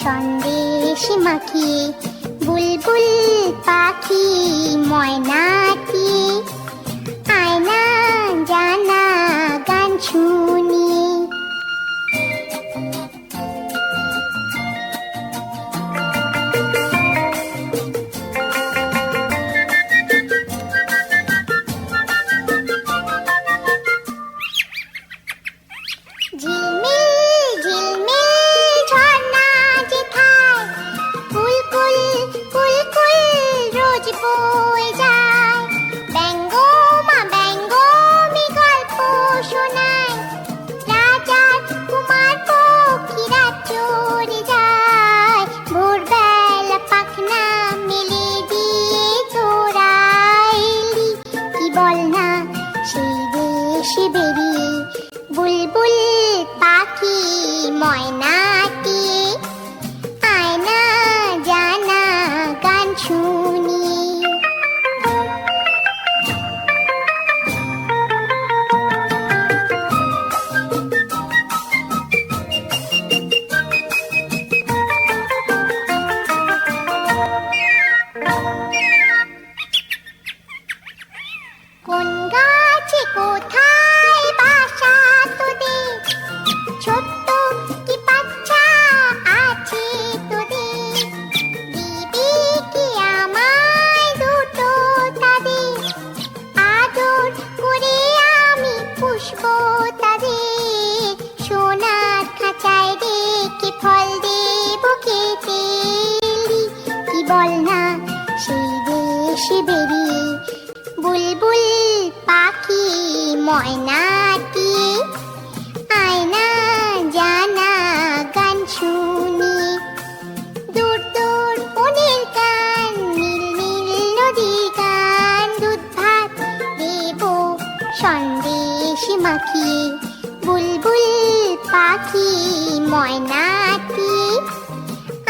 সন্দেশ মাখিয়ে বুলবুল পাখি ময়নাটি আয়না জানা গান শুনি। বুলবুল পাখি ময়নাটি আয়না জানা গান শুনি। কোন গাছে কোথায় বাসা তোদের, ছোট্ট কি বাচ্চা আছে তোদের, দিবি কি আমায় দুটো তাদের, আদর করে আমি পুষবো তাদের, সোনার খাঁচায় রেখে ফল দেবো খেতে। কি বল না সেই দেশে বেরিয়ে বুলবুল পাখি ময়নাটি আয়না জানা গান শুনি। দূর দূর বনের গান, নীল নীল নদীর গান, দুধ ভাত দেবো সন্দেশ মাখিয়ে বুলবুল পাখি ময়নাটি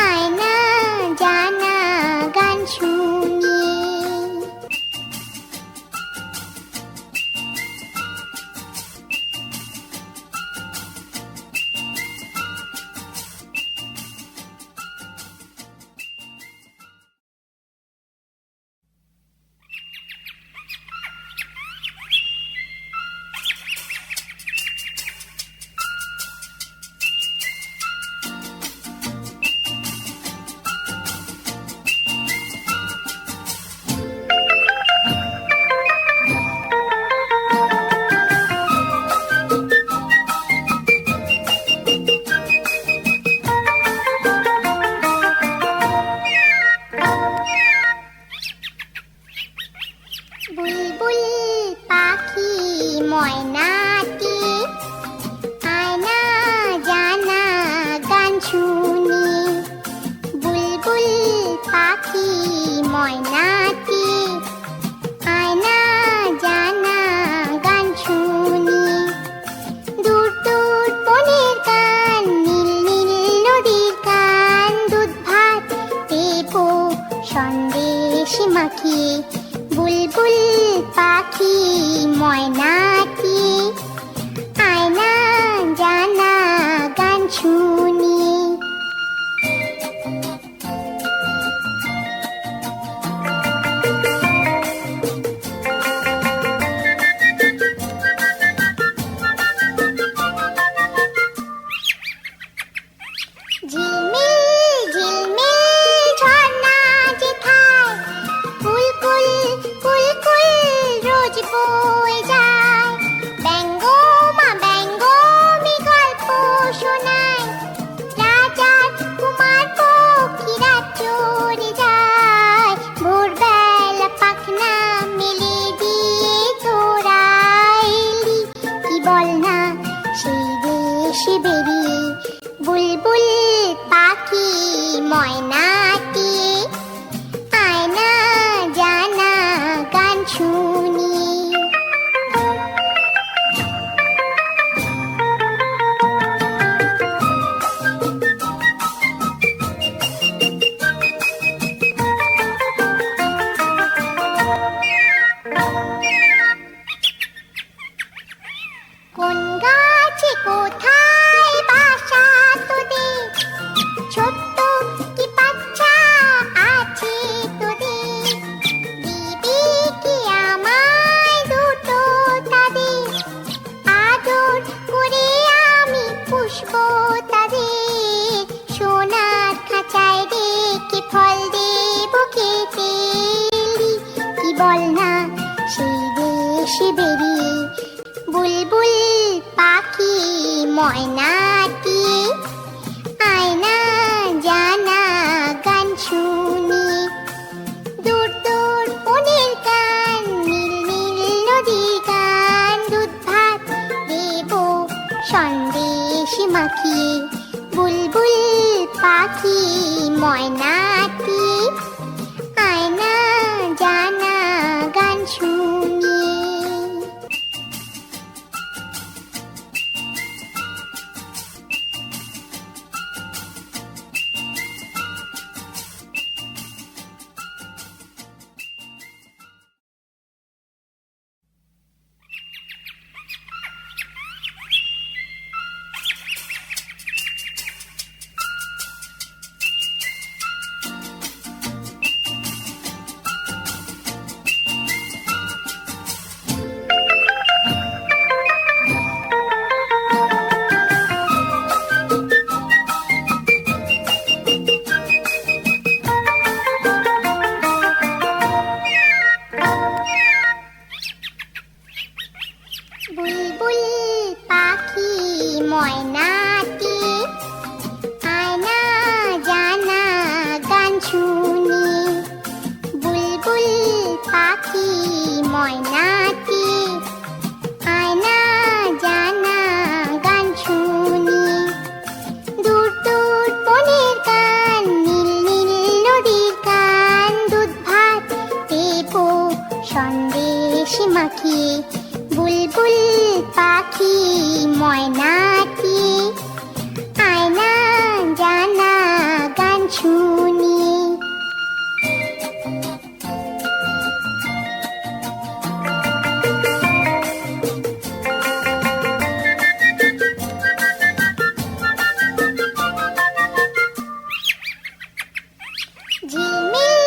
আয়না জানা গান শুনি। বুলবুল পাখি ময়নাটি আয়না জানা গান শুনি। বুলবুল পাখি ময়নাটি আয়না জানা গান শুনি। দূর দূর বনের গান, নীল নীল নদীর গান, দুধ ভাত দেবো সন্দেশ মাখিয়ে বুলবুল পাখি ময়নাটি আয়না জানা গান শুনি। ঝিলমিল ঝিলমিল ঝর্ণা যেথায় কুলকুল কুলকুল রোজ বয়ে যায়, ব্যঙ্গো মা ব্যঙ্গো মি গল্প শোনায়, রাজার কুমার পক্ষীরা চড়ে যায়, ভোরবেলা পাখনা মেলে দিয়ে তোরা এলি। কি বল না সেই দেশে বেরিয়ে বুলবুল পাখি ময়নাটি আয়না জানা গান শুনি। কোন গাছে কোথায় বাসা তোদের, ছোট্ট ময়নাটি আয়না জানা গান শুনি দূর দূর বনের গান নীল নীল নদীর গান দুধ ভাত দেব সন্দেশ মাখিয়ে বুলবুল পাখি ময়নাটি আয়না জানা গান শুনি বুলবুল পাখি ময়নাটি আয়না জানা গান শুনি বুলবুল পাখি ময়নাটি আয়না জানা গান শুনি দূর দূর বনের গান নীল নীল নদীর গান দুধ ভাত দেব সন্দেশ মাখিয়ে বুলবুল পাখি ময়নাটি আয়না জানা গান শুনি ঝিলমিল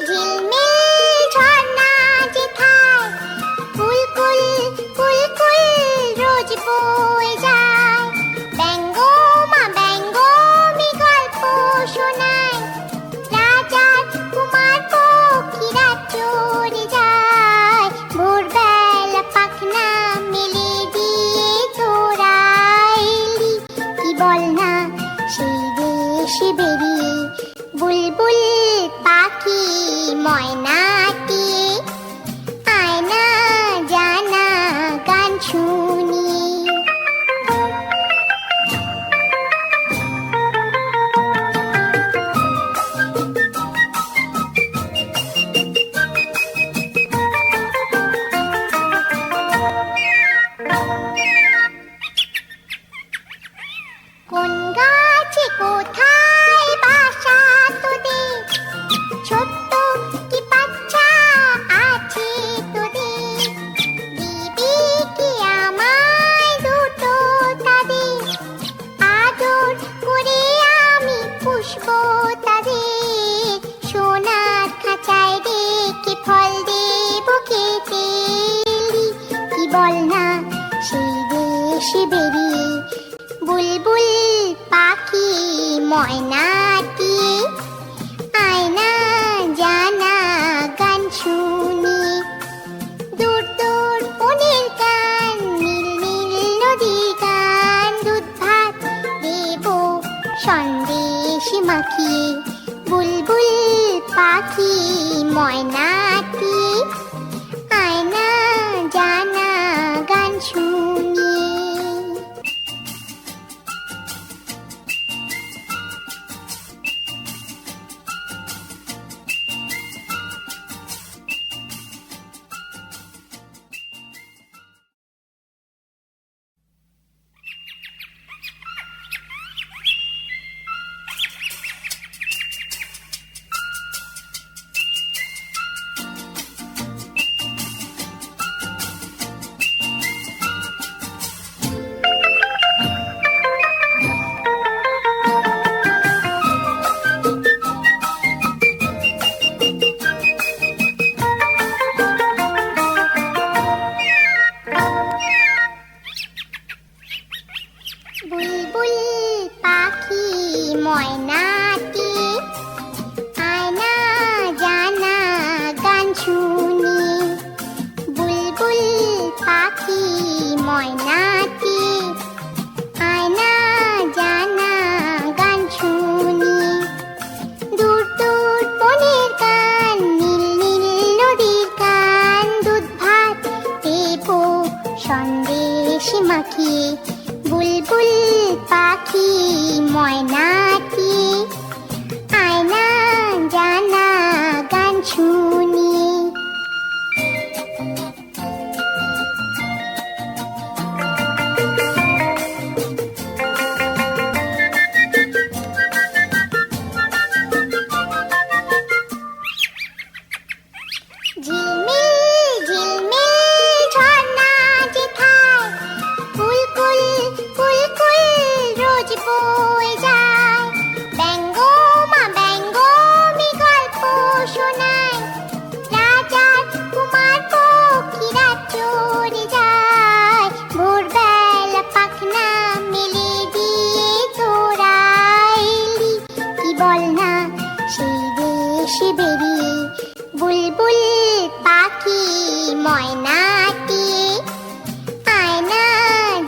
ঝিলমিল ঝর্ণা যেথায় কুলকুল কুলকুল রোজ বয়ে যায় ব্যঙ্গো মা ব্যঙ্গমি গল্প শোনায় রাজার কুমার পক্ষীরা চড়ে যায় ভোরবেলা পাখনা মেলে দিয়ে তোরা এলি কি বল না সেই দেশে বেরিয়ে বুলবুল পাখি ময়নাটি আয়না জানা গান শুনি কোন গাছে কোথায় বাসা তোদের ছোট্ট কি বাচ্চা আছে তোদের দিবি কি আমায় দুটো তাদের আদর করে আমি পুষবো তাদের সোনার খাঁচায় রেখে ফল দেব খেতে কি বল না সেই দেশে বেরিয়ে বুলবুল পাখি ময়নাটি আয়না জানা গান শুনি দূর দূর বনের গান নীল নীল নদীর গান দুধ ভাত দেব সন্দেশ মাখিয়ে বুলবুল পাখি ময়নাটি আয়না জানা গান শুনি বল না সেই দেশে বেরিয়ে বুলবুল পাখি ময়নাটি আয় না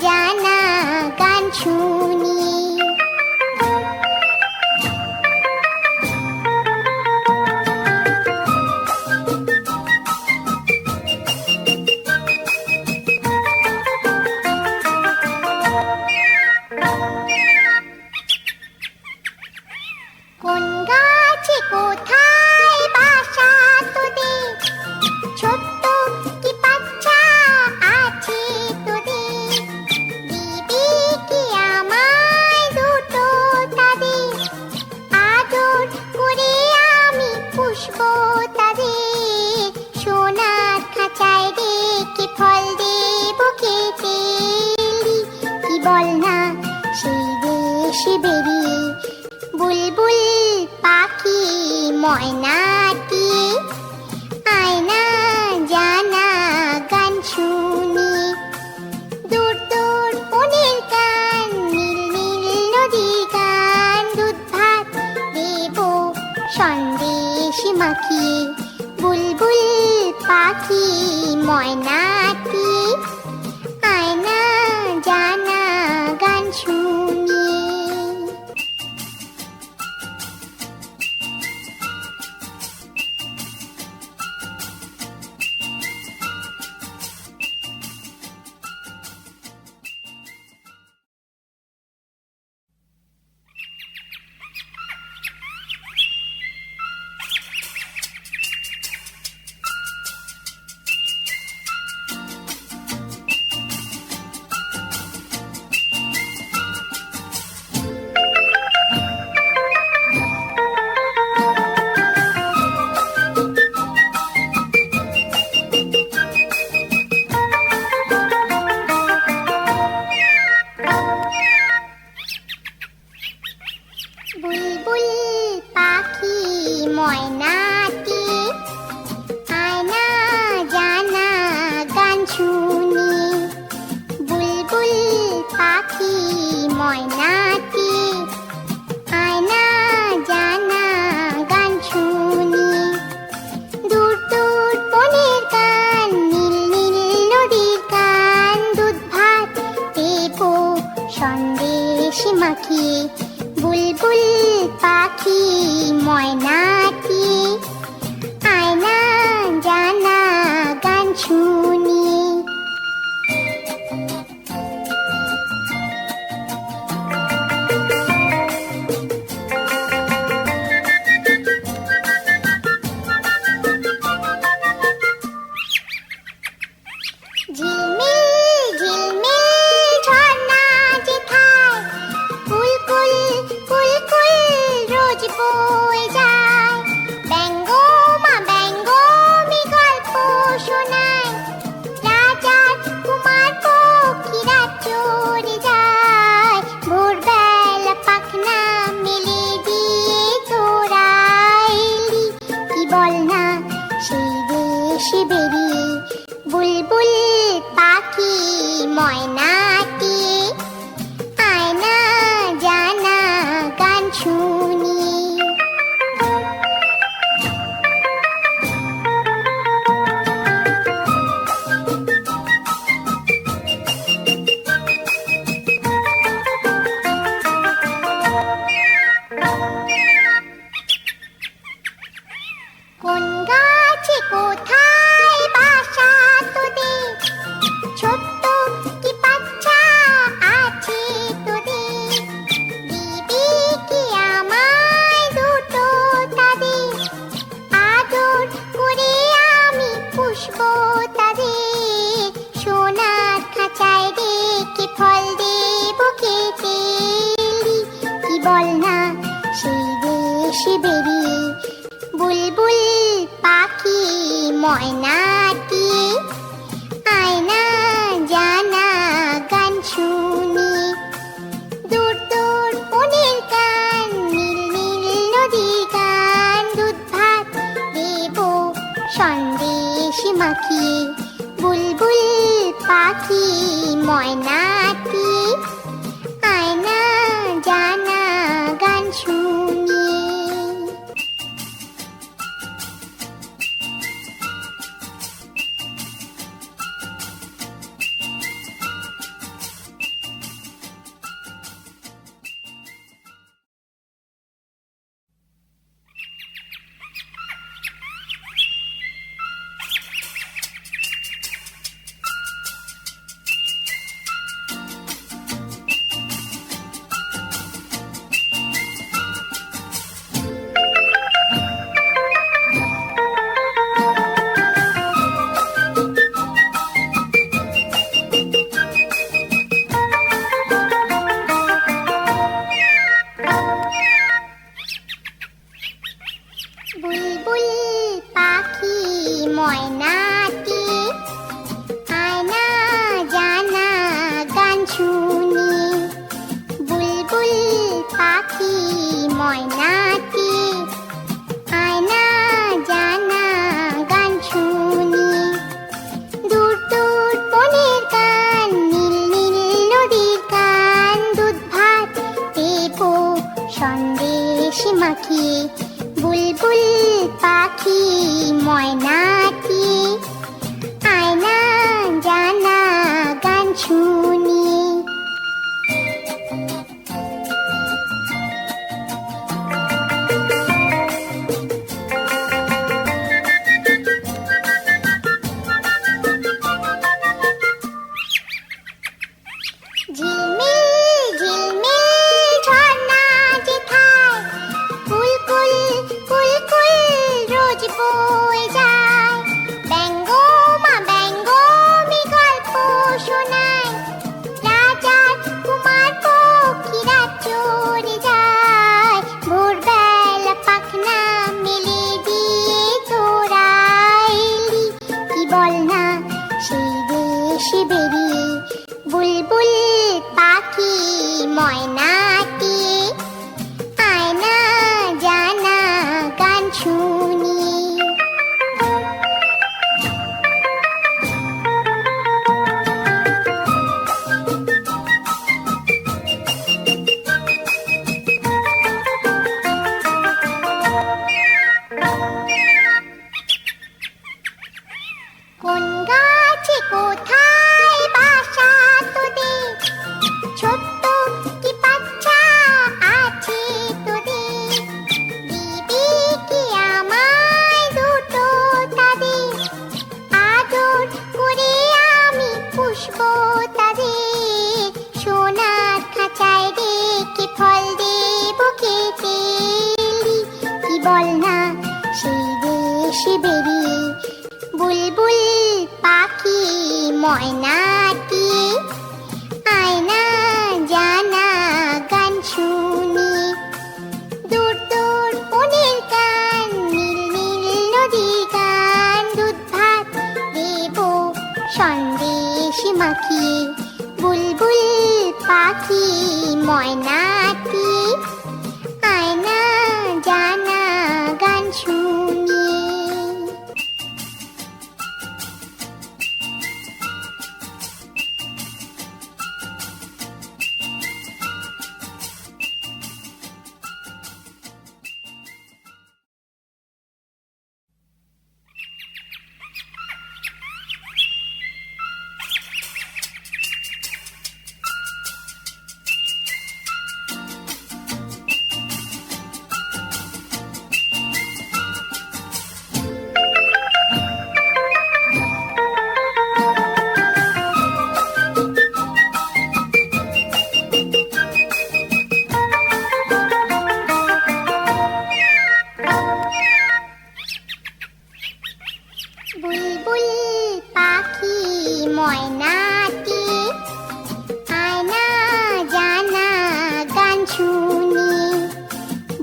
জানা গান শুনি। কোন গাছে কোথায় বাসা তোদের, ছোট্ট কি বাচ্চা আছে তোদের, দিবি কি আমায় দুটো তাদের, আদর করে আমি পুষবো তাদের, সোনার খাঁচায় রেখে ফল দেবো খেতে। কি বল না সেই দেশে বেরিয়ে বুলবুল পাখি ময়নাটি আয় না জানা গান শুনি। দূর দূর বনের গান, নীল নীল নদীর গান, দুধ ভাত দেবো সন্দেশ মাখিয়ে বুলবুল পাখি ময়নাটি আয় না জানা গান শুনি। বুলবুল পাখি ময়নাটি আয় না জানা গান শুনি। বুলবুল পাখি ময়নাটি আয় না জানা গান শুনি। দূর দূর বনের গান, নীল নীল নদীর গান, দুধ ভাত দেবো সন্দেশ মাখিয়ে বুলবুল পাখি ময়নাটি আয় না জানা গান শুনি। ঝিলমিল ঝিলমিল ঝর্ণা যেথায় কুলকুল কুলকুল রোজ বয়ে যায়, ব্যঙ্গমা ব্যঙ্গমি গল্প শোনায়, রাজার কুমার পক্ষীরা চড়ে যায়, ভোরবেলা পাখনা মেলে দিয়ে তোরা এলি। কি বল না সেই দেশে বেরিয়ে বুলবুল পাখি ময়নাটি আয় না জানা গান শুনি। কোন গাছে কোথায় বাসা তোদের, ছোট্ট কি বাচ্চা আছে তোদের, দিবি কি আমায় দুটো তাদের, আদর করে আমি পুষবো তাদের, সোনার খাঁচায় রেখে ফল দেবো খেতে। কি বল না সেই দেশে বেরিয়ে বুলবুল পাখি ময়নাটি আয় না জানা গান শুনি। দূর দূর বনের গান, নীল নীল নদীর গান, দুধ ভাত দেবো সন্দেশ মাখিয়ে বুলবুল পাখি ময়নাটি আয় না জানা গান শুনি। বুলবুল পাখি ময়নাটি, আয়না জানা গান শুনি। ঝিলমিল ঝিলমিল ঝর্ণা যেথায় কুলকুল কুলকুল রোজ বয়ে যায়, ব্যঙ্গমা ব্যঙ্গমি গল্প শোনায়, রাজার কুমার পক্ষীরা চড়ে যায়, ভোরবেলা পাখনা মেলে দিয়ে তোরা এলি, কি বল না সেই দেশে বেরিয়ে বুলবুল পাখি ময়নাটি, আয়না জানা গান শুনি। কোন গাছে কোথায় বাসা তোদের, ছোট্ট কি বাচ্চা আছে তোদের, দিবি কি আমায় দুটো তাদের, আদর করে আমি পুষবো তাদের, সোনার খাঁচায় রেখে ফল দেবো খেতে এলি, কি বল না সেই দেশে বেরিয়ে বুলবুল পাখি ময়নাটি, আয়না জানা গান শুনি। দূর দূর বনের গান, নীল নীল নদীর গান, দুধ ভাত দেবো সন্দেশ মাখিয়ে, বুলবুল পাখি ময়নাটি, আয়না জানা গান শুনি। বুলবুল পাখি ময়নাটি, আয়না জানা গান শুনি।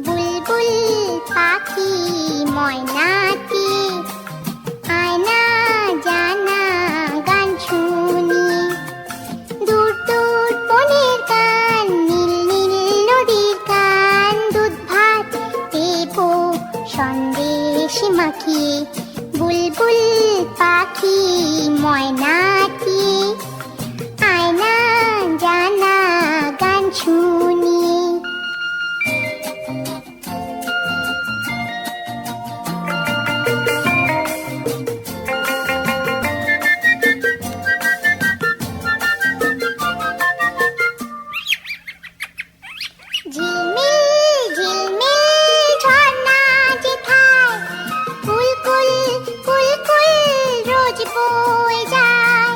বুলবুল পাখি ময়নাটি, আয়না জানা গান শুনি। দূর দূর বনের গান, নীল নীল নদীর গান, দুধ ভাত দেবো সন্দেশ মাখিয়ে, বুলবুল পাখি ময়নাটি, আয়না জানা গান শুনি। ঝিলমিল ঝিলমিল ঝর্ণা যেথায় কুলকুল কুলকুল রোজ বয়ে যায়,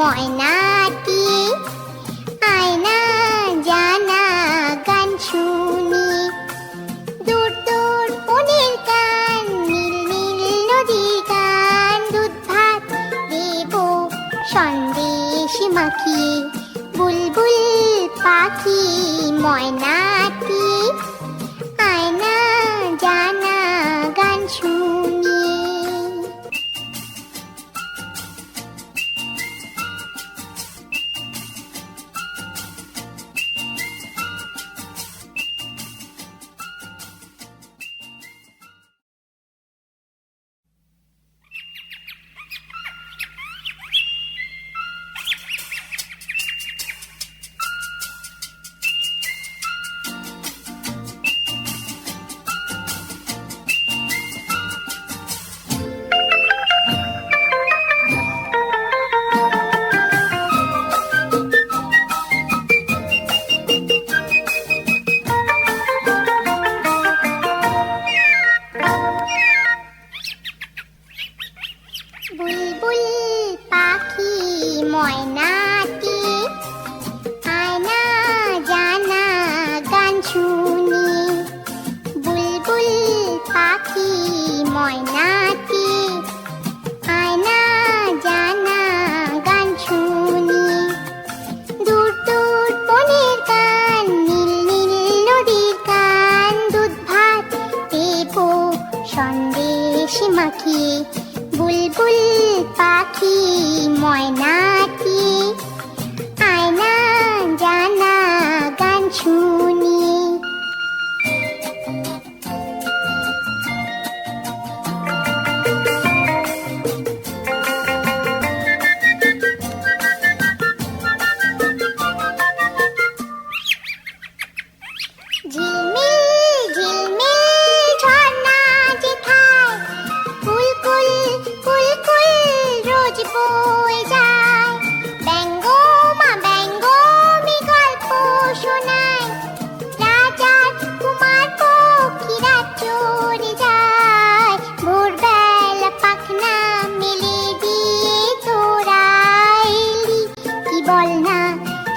ময়নাটি, আয়না জানা গান শুনি। দূর দূর বনের গান, নীল নীল নদীর গান, দুধ ভাত দেব সন্দেশ মাখিয়ে। বুলবুল পাখি ময়নাটি, আয়না জানা গান শুনি। বুলবুল পাখি ময়নাটি, আয়না জানা গান শুনি। বুলবুল পাখি ময়নাটি, আয়না জানা গান শুনি। দূর দূর বনের গান, নীল নীল নদীর গান, দুধ ভাত দেব সন্দেশ মাখিয়ে। বুলবুল পাখি ময়নাটি, আয়না জানা গান শুনি। ঝিলমিল ঝিলমিল ঝর্ণা যেথায়, কুলকুল কুলকুল রোজ বয়ে যায়। ব্যঙ্গমা ব্যঙ্গমি গল্প শোনায়, রাজার কুমার পক্ষীরা চড়ে যায়। ভোরবেলা পাখনা মেলে দিয়ে তোরা এলি, কি বল না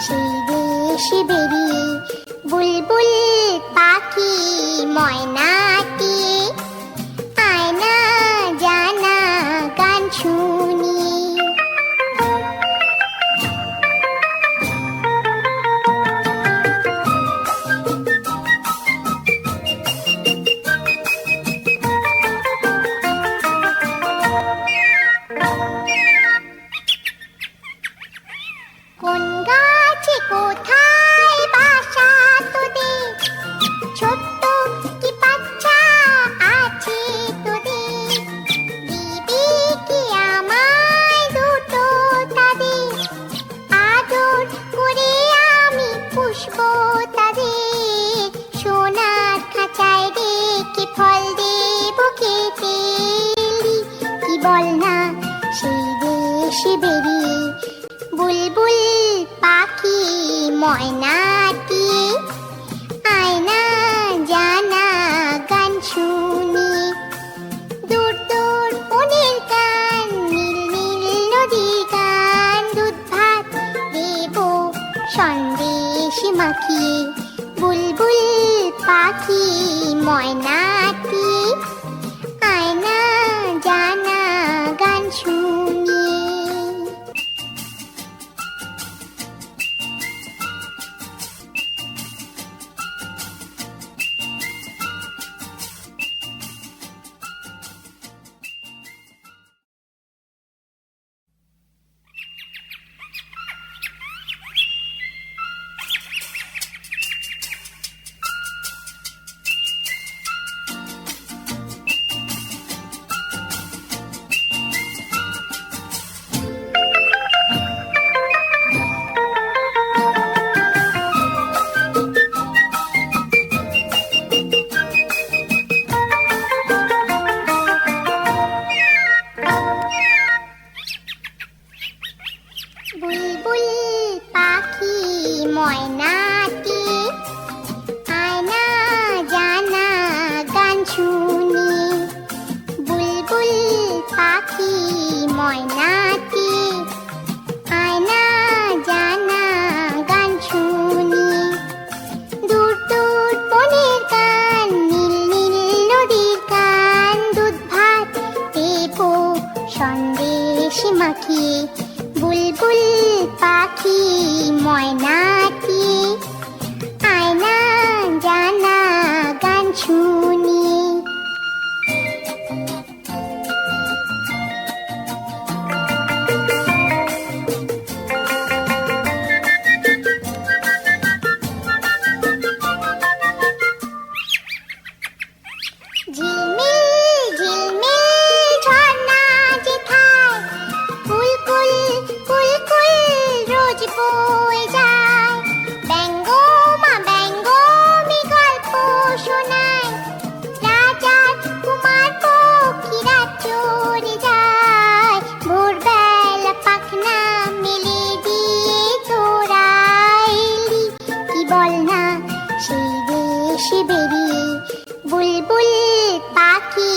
সেই দেশে বেরিয়ে। বুলবুল পাখি ময়নাটি, আয়না জানা গান শুনি। কোন গাছে কোথায় বাসা তোদের, ছোট্ট কি বাচ্চা আছে তোদের। দিবি কি আমায় দুটো তাদের, আদর করে আমি পুষবো তাদের। সোনার খাঁচায় রেখে ফল দেব খেতে এলি, কি বল না সেই দেশে বেরিয়ে। বুলবুল পাখি ময়নাটি, আয়না জানা গান শুনি। দূর দূর বনের গান, নীল নীল নদীর গান, দুধ ভাত দেব সন্দেশ মাখিয়ে। বুলবুল পাখি ময়নাটি, আয়না জানা গান শুনি। ময়নাটি, আয়না জানা গান শুনি। ঝিলমিল ঝিলমিল ঝর্ণা যেথায় কুলকুল কুলকুল রোজ বয়ে যায়, ব্যঙ্গমা ব্যঙ্গমি গল্প শোনায়, রাজার কুমার পক্ষীরা চড়ে যায়, ভোরবেলা পাখনা মেলে দিয়ে তোরা এলি, কি বল না সেই দেশে বেরিয়ে বুলবুল পাখি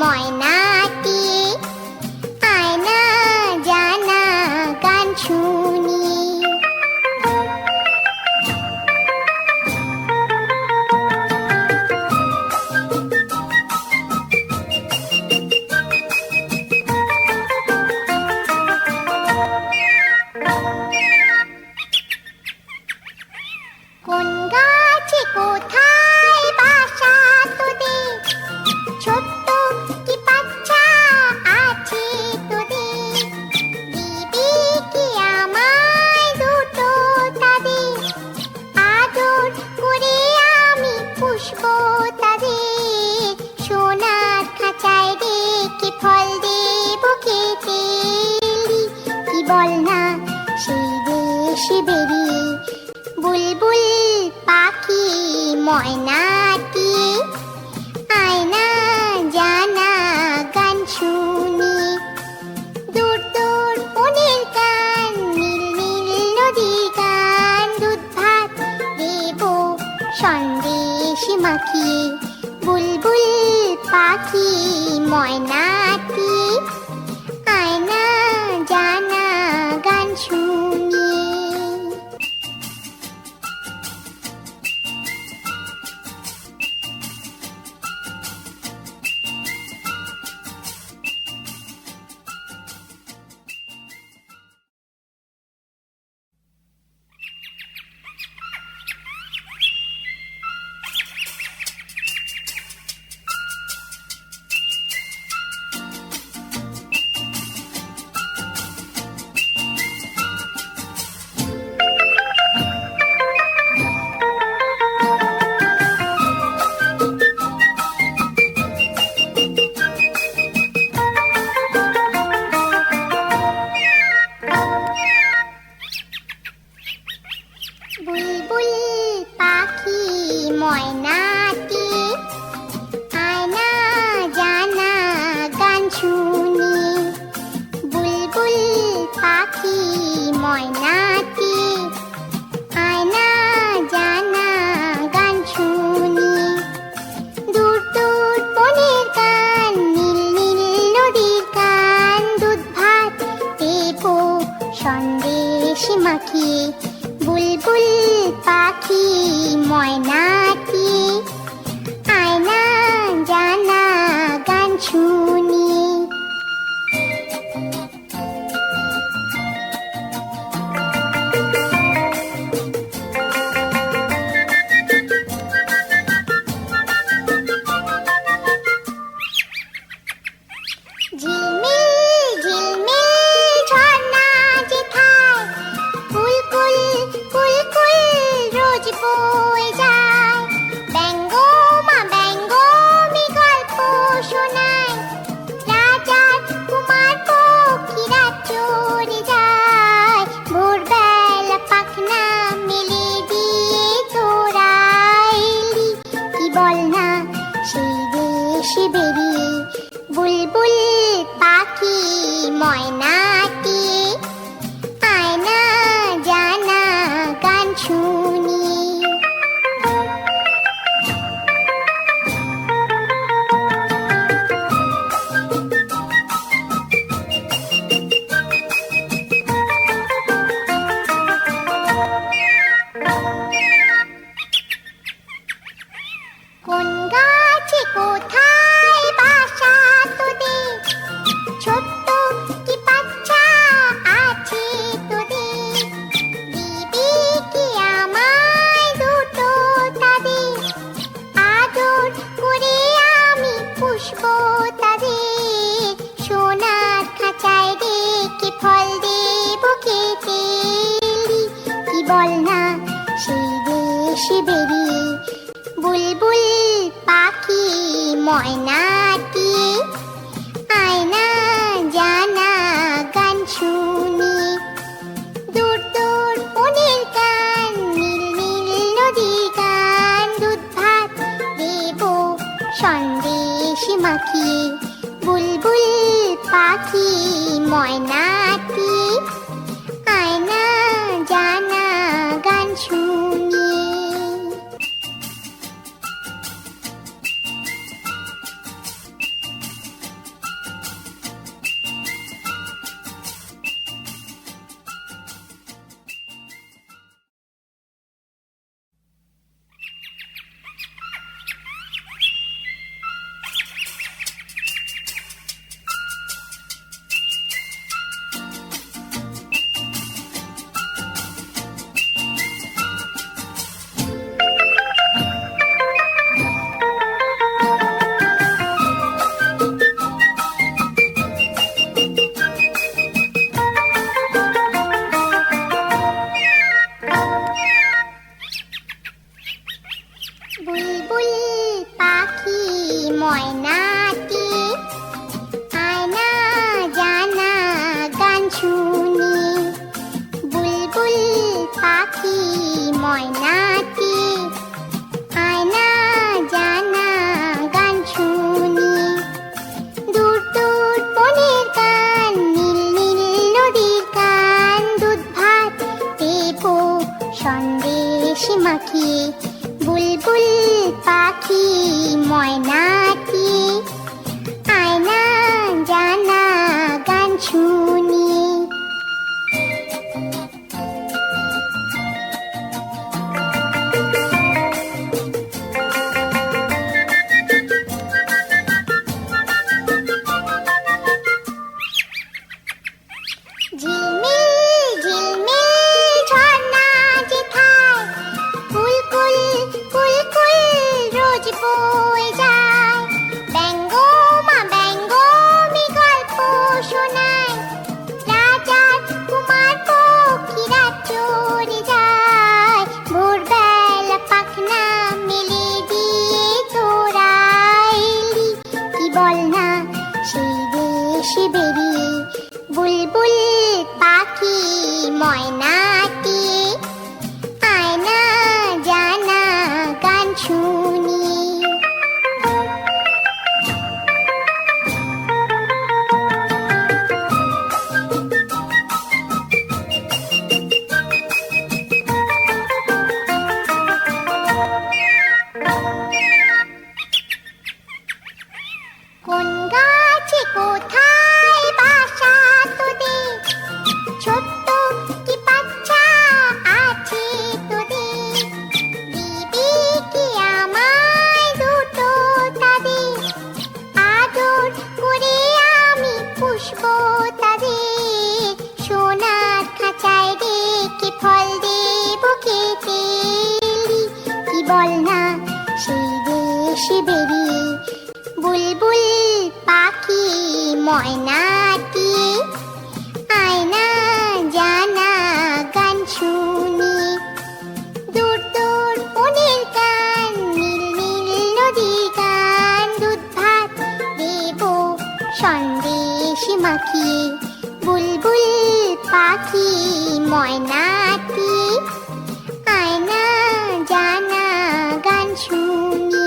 ময়নাটি, আয়না জানা গান শুনি। কোন গাছে কোথায় বাসা তোদের, ছোট্ট কি বাচ্চা আছে তোদের, দিবি কি আমায় দুটো তাদের, আদর করে আমি পুষবো তাদের, সোনার খাঁচায় রেখে ফল দেবো খেতে এলি, কি বল না সেই দেশে বেরিয়ে বুলবুল পাখি ময়নাটি, আয়না জানা গান শুনি। দূর দূর বনের গান, নীল নীল নদীর গান, দুধ ভাত দেবো সন্দেশ মাখিয়ে, বুলবুল পাখি ময়নাটি, আয়না জানা গান শুনি। বুলবুল পাখি ময়নাটি, আয়না জানা গান শুনি। বুলবুল পাখি ময়নাটি, আয়না জানা গান শুনি। দূর দূর বনের গান, নীল নীল নদীর গান, দুধ ভাত দেবো সন্দেশ মাখিয়ে, বুলবুল পাখি ময়নাটি, আয়না জানা গান শুনি। ঝিলমিল ঝিলমিল ঝর্ণা যেথায় কুলকুল কুলকুল রোজ বয়ে যায়, ব্যঙ্গমা ব্যঙ্গমি গল্প শোনায়, রাজার কুমার পক্ষীরা চড়ে যায়, ভোরবেলা পাখনা মেলে দিয়ে তোরা এলি, কি বল না সেই দেশে বেরিয়ে বুলবুল পাখি ময়নাটি, আয়না জানা গান শুনি। কোন গাছে কোথায় বাসা তোদের, ছোট্ট কি বাচ্চা আছে তোদের, দিবি ময়নাটি, আয়না জানা গান শুনি। দূর দূর বনের গান, নীল নীল নদীর গান, দুধ ভাত দেব সন্দেশ মাখিয়ে। বুলবুল পাখি ময়নাটি, আয়না জানা গান শুনি। বুলবুল পাখি ময়নাটি, আয়না জানা গান শুনি। বুলবুল পাখি ময়নাটি, আয়না জানা গান শুনি। দূর দূর বনের গান, নীল নীল নদীর গান, দুধ ভাত দেব সন্দেশ মাখিয়ে। বুলবুল পাখি ময়নাটি, আয়না জানা গান শুনি। ঝিলমিল ঝিলমিল ঝর্ণা যেথায়, কুলকুল কুলকুল রোজ বয়ে যায়। ব্যঙ্গমা ব্যঙ্গমি গল্প শোনায়, রাজার কুমার পক্ষীরা চড়ে যায়। ভোরবেলা পাখনা মেলে দিয়ে তোরা এলি, কি বল না সেই দেশে বেরিয়ে। বুলবুল পাখি ময়নাটি, আয়না জানা গান শুনি। কোন গাছে কোথায় বাসা তোদের, ছোট্ট কি বাচ্চা আছে তোদের। দিবি কি আমায় দুটো তাদের, আদর করে আমি পুষবো তাদের। সোনার খাঁচায় রেখে ফল দেব খেতে এলি, কি বল না সেই দেশে বেরিয়ে। বুলবুল পাখি ময়নাটি, আয়না জানা গান শুনি। দূর দূর বনের গান, নীল নীল নদীর গান, দুধ ভাত দেব সন্দেশ মাখিয়ে। বুলবুল পাখি ময়নাটি, আয়না জানা গান শুনি।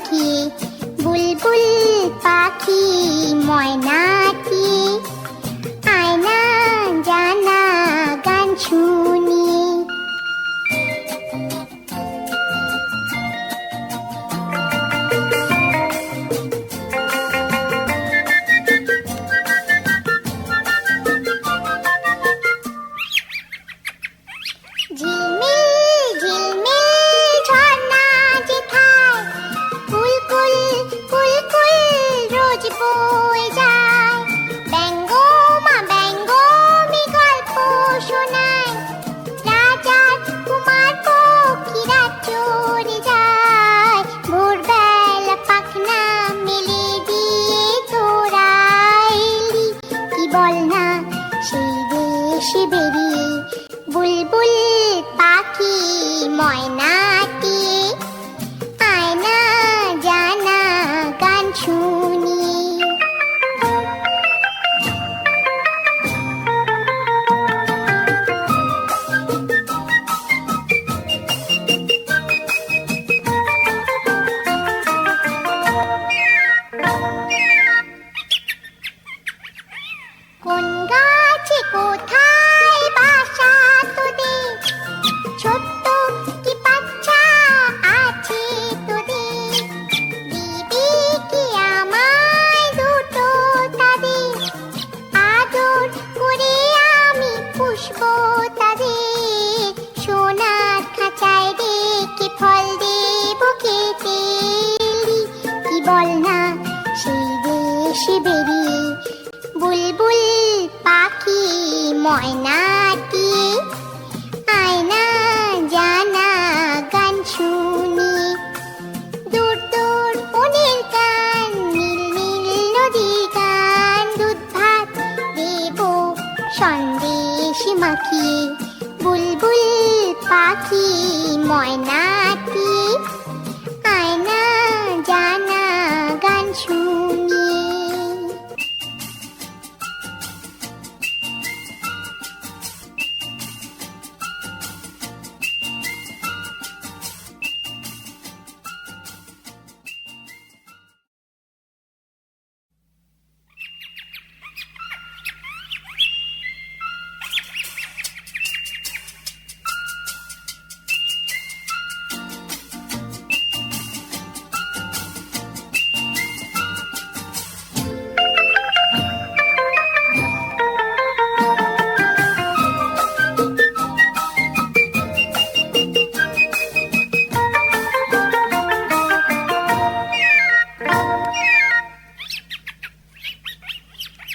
মাখিয়ে বুলবুল পাখি ময়নাটি আয়না জানা গান শুনি। ঝিলমিল ঝিলমিল ঝর্ণা যেথায় কুলকুল কুলকুল রোজ বয়ে যায়। ব্যঙ্গমা ব্যঙ্গমি গল্প শোনায়, রাজার কুমার পক্ষীরা চড়ে যায়। ভোরবেলা পাখনা মেলে দিয়ে তোরা এলি, কি বল না সেই দেশে বেরিয়ে বুলবুল পাখি ময়নাটি আয়না জানা গান শুনি। কোন গাছে কোথায় বাসা তোদের, ছোট্ট কি বাচ্চা আছে তোদের, দিবি কি আমায় দুটো তাদের, আদর করে আমি পুষবো তাদের, সোনার খাঁচায় রেখে ফল দেবো খেতে এলি, কি বল না সেই দেশে বেরিয়ে বুলবুল পাখি ময়নাটি আয়না জানা গান শুনি। দূর দূর বনের গান, নীল নীল নদীর গান, দুধ ভাত দেবো সন্দেশ মাখিয়ে বুলবুল পাখি ময়নাটি আয়না জানা গান শুনি।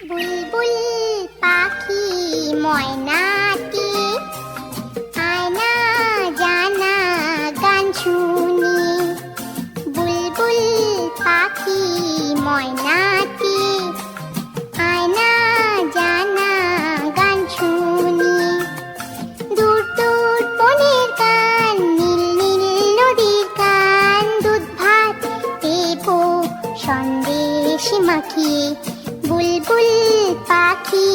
বুলবুল পাখি ময়নাটি আয়না জানা গান শুনি। বুলবুল পাখি ময়নাটি আয়না জানা গান শুনি। দূর দূর বনের গান, নীল নীল নদীর গান, দুধ ভাত দেবো সন্দেশ মাখিয়ে বুলবুল পাখি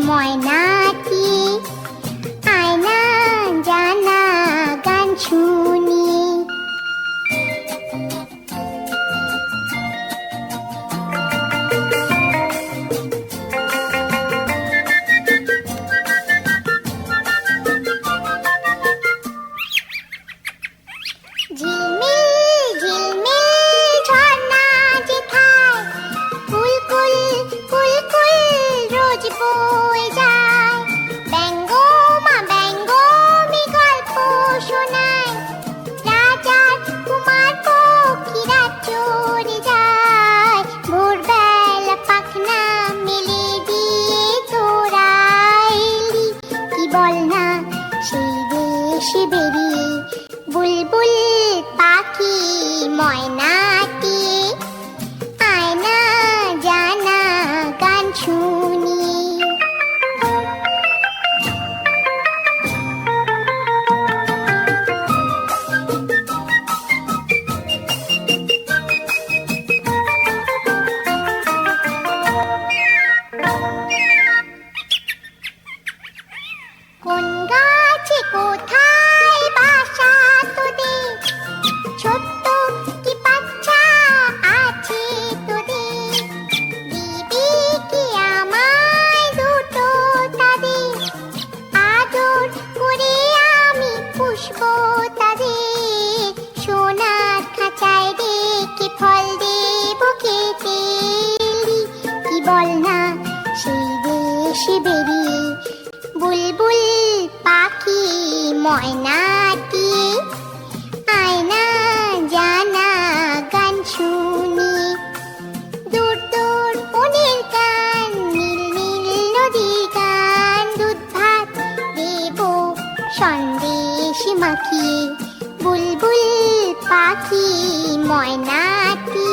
ময়নাটি আয়না জানা গান শুনি। ঝিলমিল ঝিলমিল ঝর্ণা যেথায় কুলকুল কুলকুল রোজ বয়ে যায়। ব্যঙ্গমা ব্যঙ্গমি গল্প শোনায়, রাজার কুমার পক্ষীরা চড়ে যায়। ভোরবেলা পাখনা মেলে দিয়ে তোরা এলি, কি বল না সেই দেশে বেরিয়ে বুলবুল পাখি ময়নাটি আয়না জানা গান শুনি। কোন গাছে কোথায় বাসা তোদের, ছোট্ট কি বাচ্চা ময়নাটি, আয়না জানা গান শুনি। দূর দূর বনের গান, নীল নীল নদীর গান, দুধ ভাত দেব সন্দেশ মাখিয়ে। বুলবুল পাখি ময়নাটি,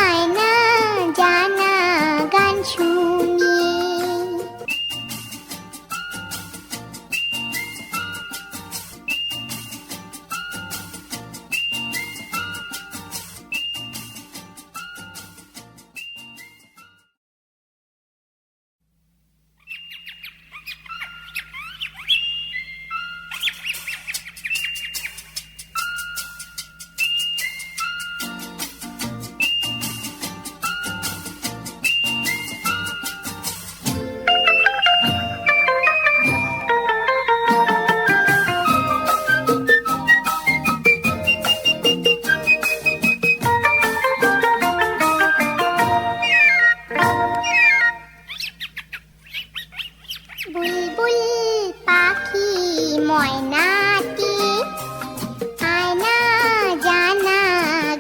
আয়না জানা গান শুনি। বুলবুল পাখি ময়নাটি, আয়না জানা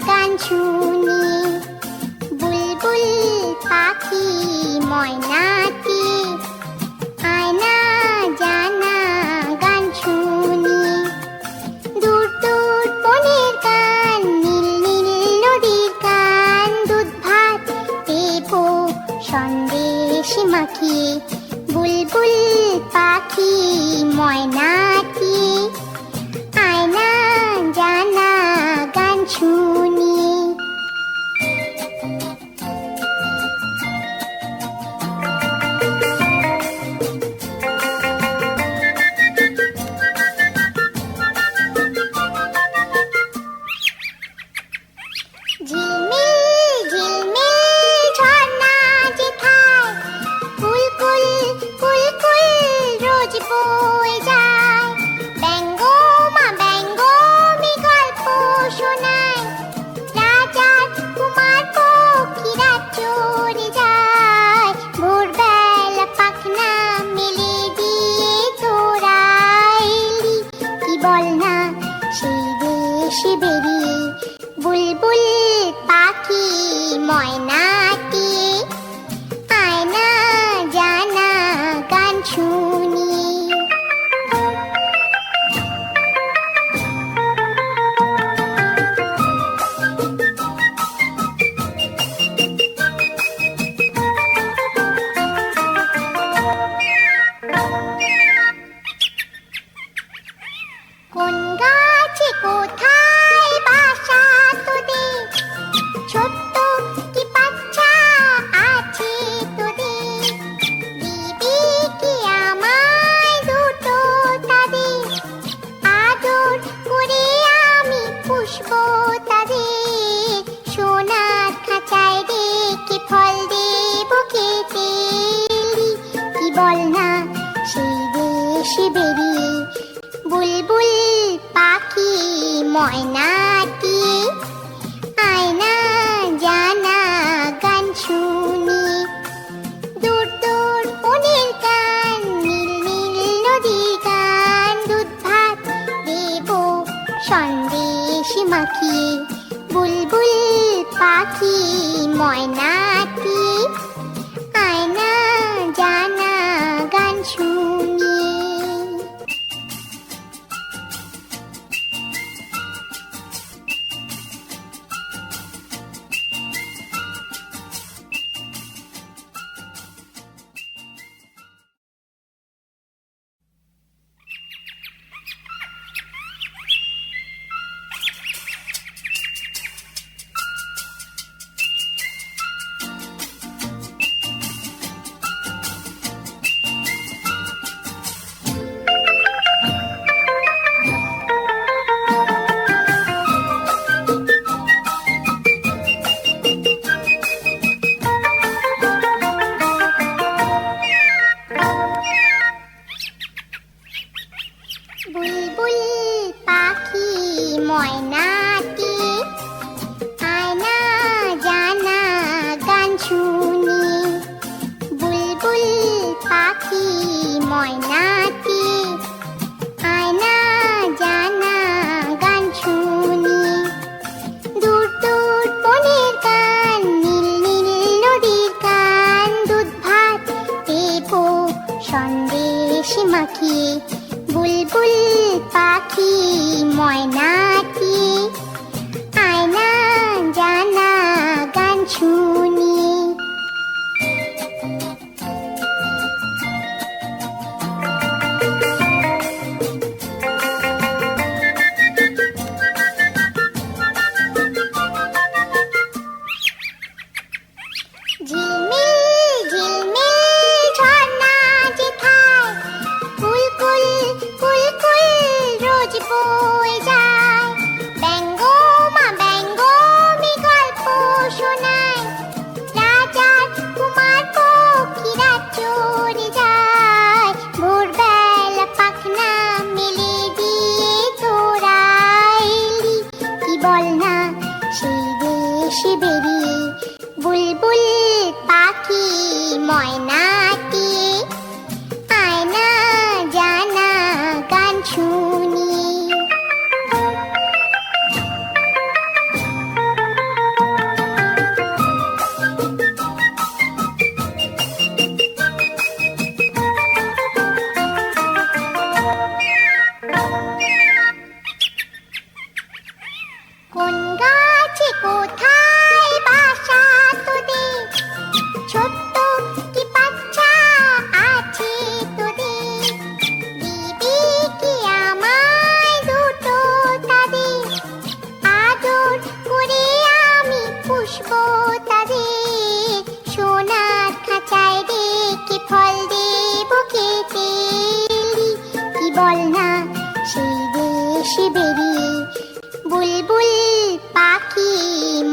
গান শুনি। বুলবুল পাখি ময়নাটি, আয়না জানা গান শুনি। দূর দূর বনের গান, নীল নীল নদীর গান, দুধ ভাত দেব সন্দেশ মাখিয়ে। বুলবুল পাখি ময়নাটি, আয়না জানা গান শুনি। ঝিলমিল ঝিলমিল ঝর্ণা যেথায়, কুলকুল কুলকুল রোজ বয়ে যায়। ব্যঙ্গো মা ব্যঙ্গমি গল্প শোনায়, রাজার কুমার পক্ষীরা চড়ে যায়। ভোরবেলা পাখনা মেলে দিয়ে তোরা এলি, কি বল না সেই দেশে বেরিয়ে। বুলবুল পাখি ময়নাটি, আয়না জানা গান শুনি। কোন গাছে কোথায় বাসা তোদের, ছোট্ট কি বাচ্চা আছে তোদের। দিবি কি আমায় দুটো তাদের, আদর করে আমি পুষবো তাদের। সোনার খাঁচায় রেখে ফল দেব খেতে এলি, কি বল না সেই দেশে বেরিয়ে। বুলবুল পাখি ময়নাটি, আয়না জানা গান শুনি। দূর দূর বনের গান, নীল নীল নদীর গান, দুধ ভাত দেব সন্দেশ মাখিয়ে। বুলবুল পাখি ময়নাটি, আয়না জানা গান শুনি। ময়নাটি, আয়না জানা গান শুনি। ঝিলমিল ঝিলমিল ঝর্ণা যেথায় কুলকুল কুলকুল রোজ বয়ে যায়, ব্যঙ্গমা ব্যঙ্গমি গল্প শোনায়, রাজার কুমার পক্ষীরা চড়ে যায়, ভোরবেলা পাখনা মেলে দিয়ে তোরা এলি, কি বল না সেই দেশে বেরিয়ে বুলবুল পাখি ময়নাটি, আয়না জানা গান শুনি। কোন গাছে কোথায় বাসা তোদের, ছোট্ট কি বাচ্চা আছে তোদের, দিবি কি আমায় দুটো তাদের, আদর করে আমি পুষবো তাদের, সোনার খাঁচায় রেখে ফল দেবো খেতে এলি, কি বল না সেই দেশে বেরিয়ে বুলবুল পাখি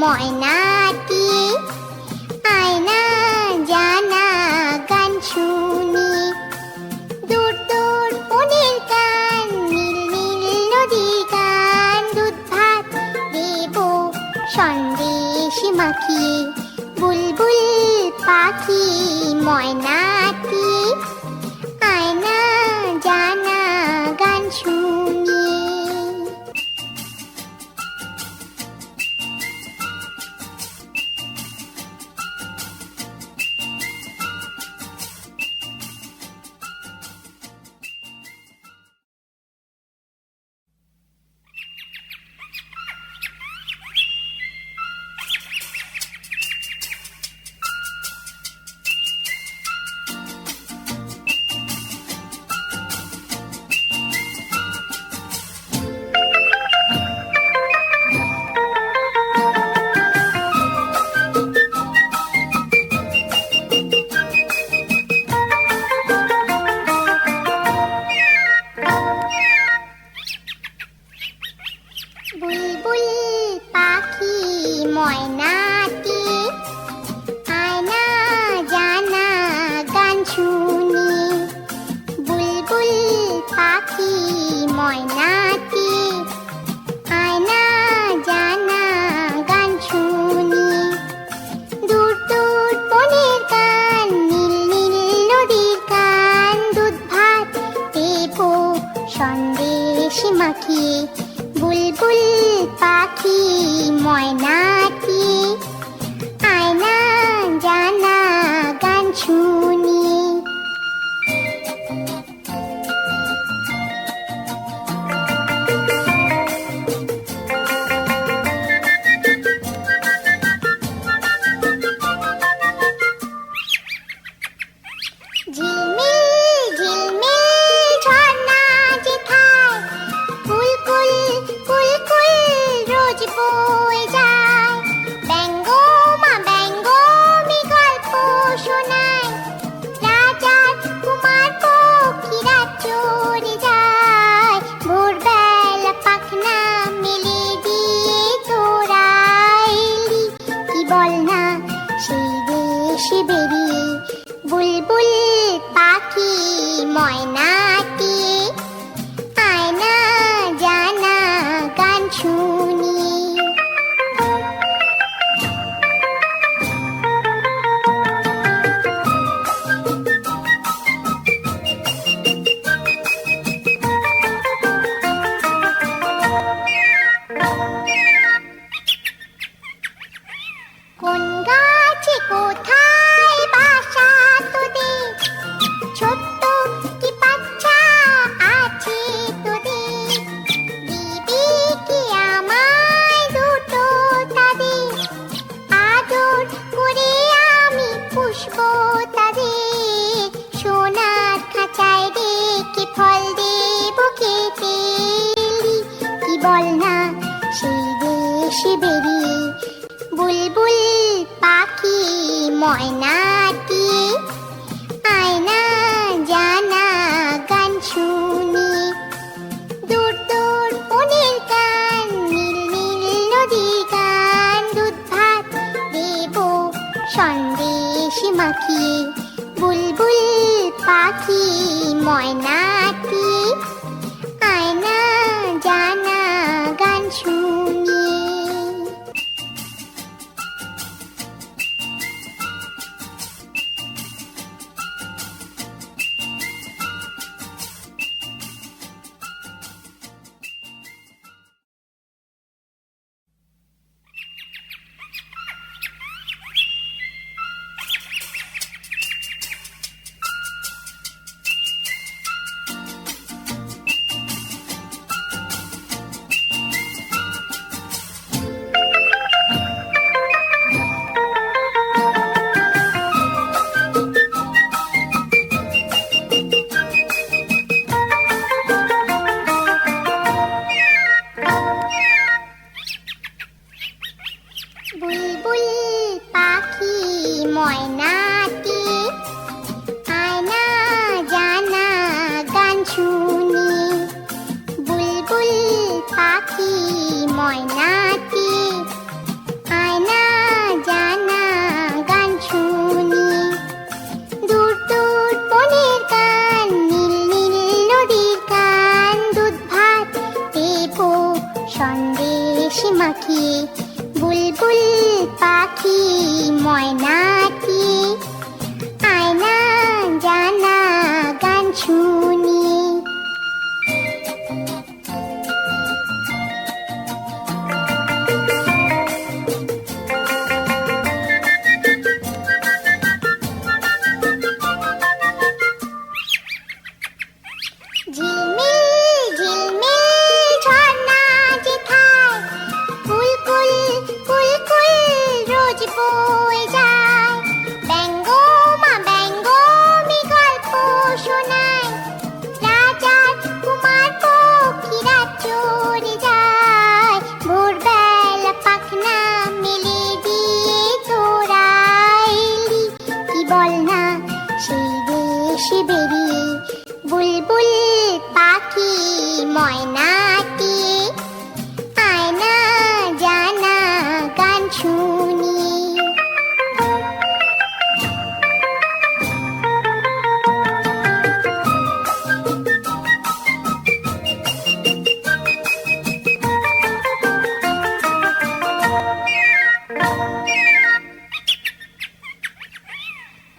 ময়নাটি, আয়না জানা গান শুনি। দূর দূর বনের গান, নীল নীল নদীর গান, দুধ ভাত দেবো সন্দেশ মাখিয়ে, বুলবুল পাখি ময়নাটি, আয়না জানা গান শুনি। বুলবুল পাখি ময়নাটি, আয়না জানা গান শুনি। বুলবুল পাখি ময়নাটি, আয়না জানা গান শুনি। দূর দূর বনের গান, নীল নীল নদীর গান, দুধ ভাত দেবো সন্দেশ মাখিয়ে, বুলবুল পাখি ময়নাটি, আয়না জানা গান শুনি। ঝিলমিল ঝিলমিল ঝর্ণা যেথায় কুলকুল কুলকুল রোজ বয়ে যায়, ব্যঙ্গমা ব্যঙ্গমি গল্প শোনায়, রাজার কুমার পক্ষীরা চড়ে যায়, ভোরবেলা পাখনা মেলে দিয়ে তোরা এলি, কি বল না সেই দেশে বেরিয়ে বুলবুল পাখি ময়নাটি, আয়না জানা গান শুনি। কোন গাছে কোথায় বাসা তোদের, ছোট্ট কি বাচ্চা আছে তোদের, দিবি ময়নাটি, আয়না জানা গান শুনি। দূর দূর বনের গান, নীল নীল নদীর গান, দুধ ভাত দেব সন্দেশ মাখিয়ে। বুলবুল পাখি ময়নাটি, আয়না জানা গান শুনি। বুলবুল পাখি ময়নাটি, আয়না জানা গান শুনি। বুলবুল পাখি ময়নাটি, আয়না জানা গান শুনি। দূর দূর বনের গান, নীল নীল নদীর গান, দুধ ভাত দেব সন্দেশ মাখিয়ে। বুলবুল পাখি ময়নাটি, আয়না জানা গান শুনি। ঝিলমিল ঝিলমিল ঝর্ণা যেথায়, কুলকুল কুলকুল রোজ বয়ে যায়। ব্যঙ্গো মা ব্যঙ্গমি গল্প শোনায়, রাজার কুমার পক্ষীরা চড়ে যায়। ভোরবেলা পাখনা মেলে দিয়ে তোরা এলি, কি বল না সেই দেশে বেরিয়ে। বুলবুল পাখি ময়নাটি, আয়না জানা গান শুনি।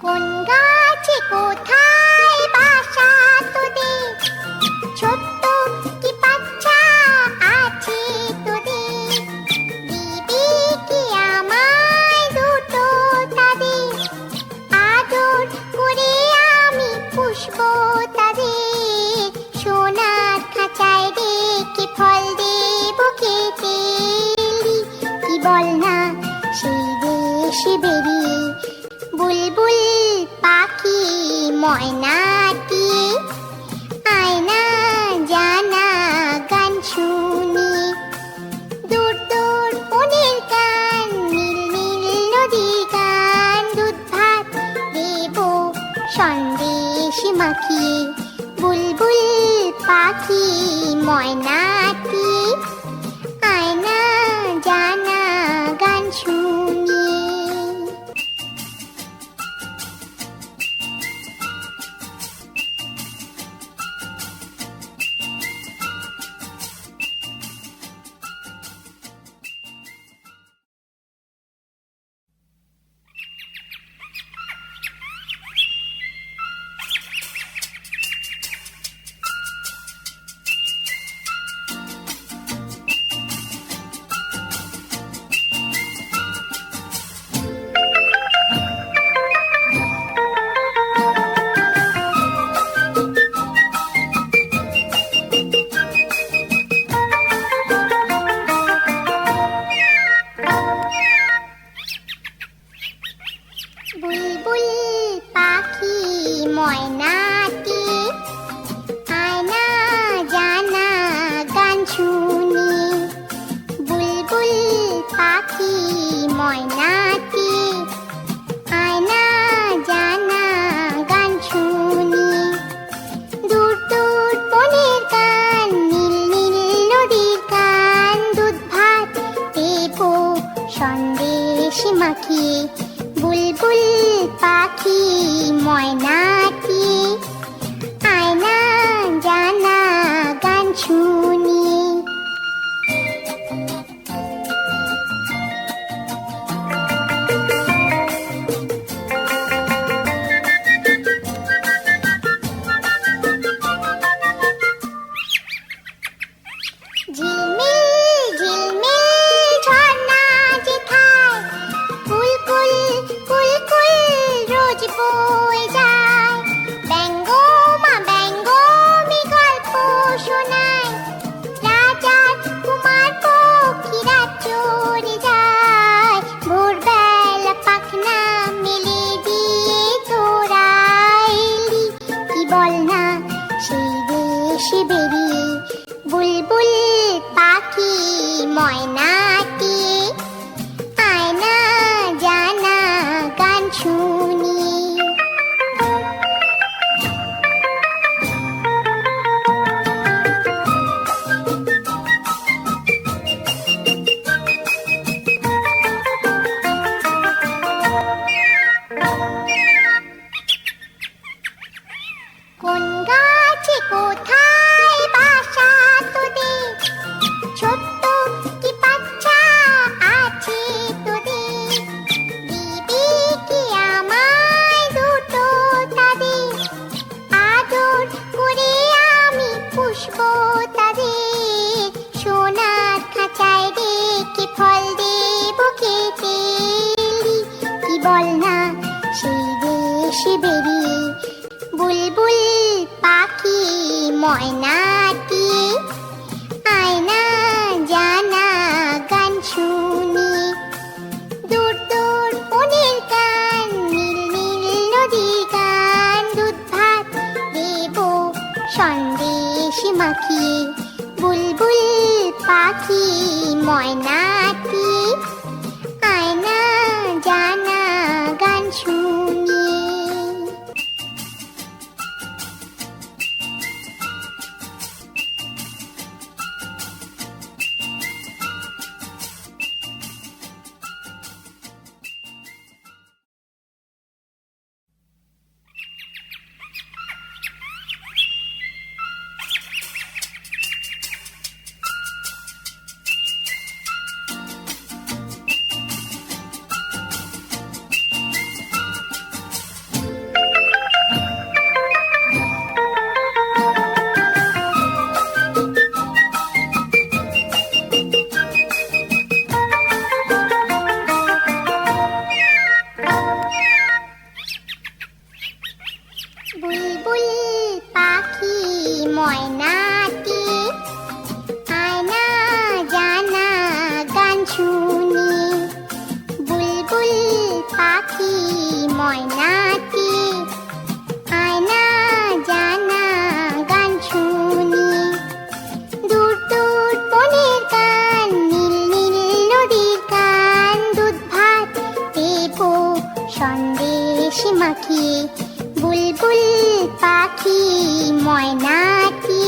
কোন গাছে কোথায় বাসা তোদের, ছোট্ট কি বাচ্চা আছে তোদের। দিবি কি আমায় দুটো তাদের, আদর করে আমি পুষবো তাদের। সোনার খাঁচায় রেখে ফল দেব খেতে এলি, কি বল না সেই দেশে বেরিয়ে। বুলবুল পাখি ময়নাটি, আয়না জানা গান শুনি। দূর দূর বনের গান, নীল নীল নদীর গান, দুধ ভাত দেব সন্দেশ মাখিয়ে। বুলবুল পাখি ময়নাটি, আয়না জানা গান শুনি। সন্দেশ মাখিয়ে বুলবুল পাখি ময়নাটি আয়না জানা গান শুনি। ঝিলমিল ঝিলমিল ঝর্ণা যেথায় কুলকুল কুলকুল রোজ বয়ে যায়, ব্যঙ্গো মা ব্যঙ্গমি গল্প শোনায়, রাজার কুমার পক্ষীরা চড়ে যায়, ভোরবেলা পাখনা মেলে দিয়ে তোরা এলি, কি বল না সেই দেশে বেরিয়ে বুলবুল পাখি ময়নাটি আয়না জানা গান শুনি। কোন গাছে কোথায় বাসা তোদের, ছোট্ট কি বাচ্চা আছে তোদের, দিবি কি আমায় দুটো তাদের, আদর করে আমি পুষবো তাদের, সোনার খাঁচায় রেখে ফল দেবো খেতে এলি, কি বল না সেই দেশে বেরিয়ে বুলবুল পাখি ময়নাটি আয়না জানা গান শুনি। দূর দূর বনের গান, নীল নীল নদীর গান, দুধ ভাত দেবো সন্দেশ মাখিয়ে বুলবুল পাখি ময়নাটি আয়না জানা গান শুনি। বুলবুল পাখি ময়নাটি আয়না জানা গান শুনি। বুলবুল পাখি ময়নাটি আয়না জানা গান শুনি। দূর দূর বনের গান, নীল নীল নদীর গান, দুধ ভাত দেবো সন্দেশ মাখিয়ে বুলবুল পাখি ময়নাটি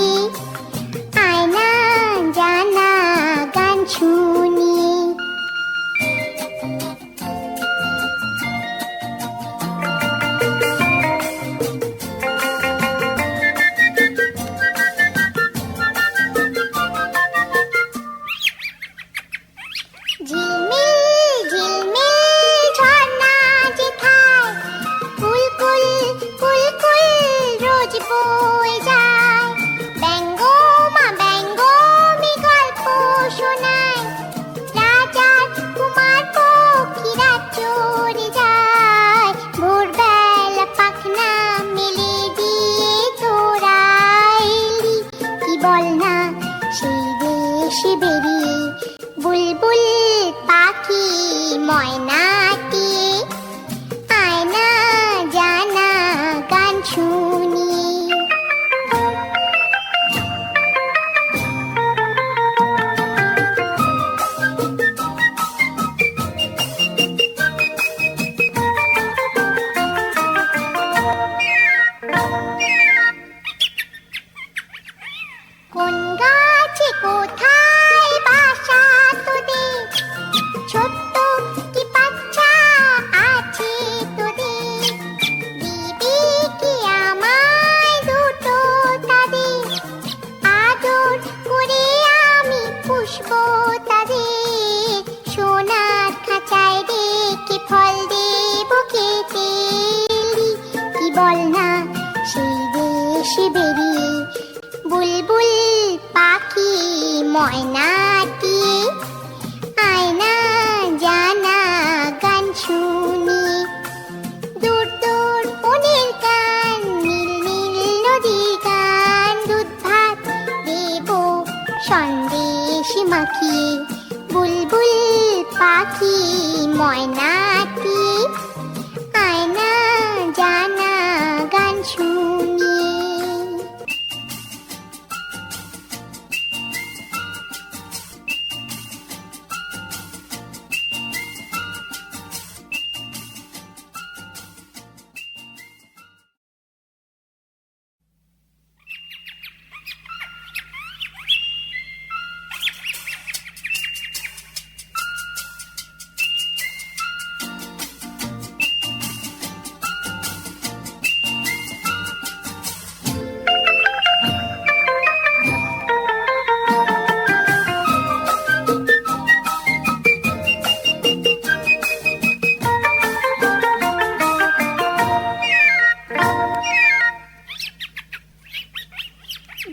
আয়না জানা গান শুনি। ঝিলমিল ঝিলমিল ঝর্ণা যেথায় কুলকুল কুলকুল রোজ বয়ে যায়, ব্যঙ্গো মা ব্যঙ্গমি গল্প শোনায়, রাজার কুমার পক্ষীরা চড়ে যায়, ভোরবেলা পাখনা মেলে দিয়ে তোরা এলি, কি বল না সেই দেশে বেরিয়ে বুলবুল পাখি ময়নাটি আয়না জানা গান শুনি। কোন গাছে কোথায় বাসা তোদের, ছোট্ট ময়নাটি, আয়না জানা গান শুনি। দূর দূর বনের গান, নীল নীল নদীর গান, দুধ ভাত দেব সন্দেশ মাখিয়ে। বুলবুল পাখি ময়নাটি, আয়না জানা গান শুনি।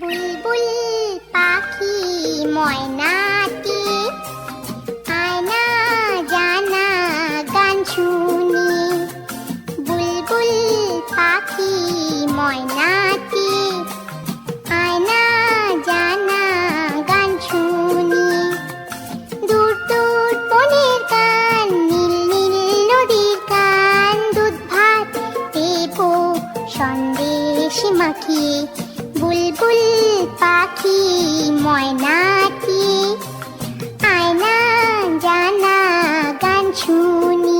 বুলবুল পাখি ময়নাটি, আয়না জানা গান শুনি। বুলবুল পাখি ময়নাটি, আয়না জানা গান শুনি। দূর দূর বনের গান, নীল নীল নদীর গান, দুধ ভাত দেব সন্দেশ মাখিয়ে। বুলবুল পাখি ময়নাটি, আয়না জানা গান শুনি।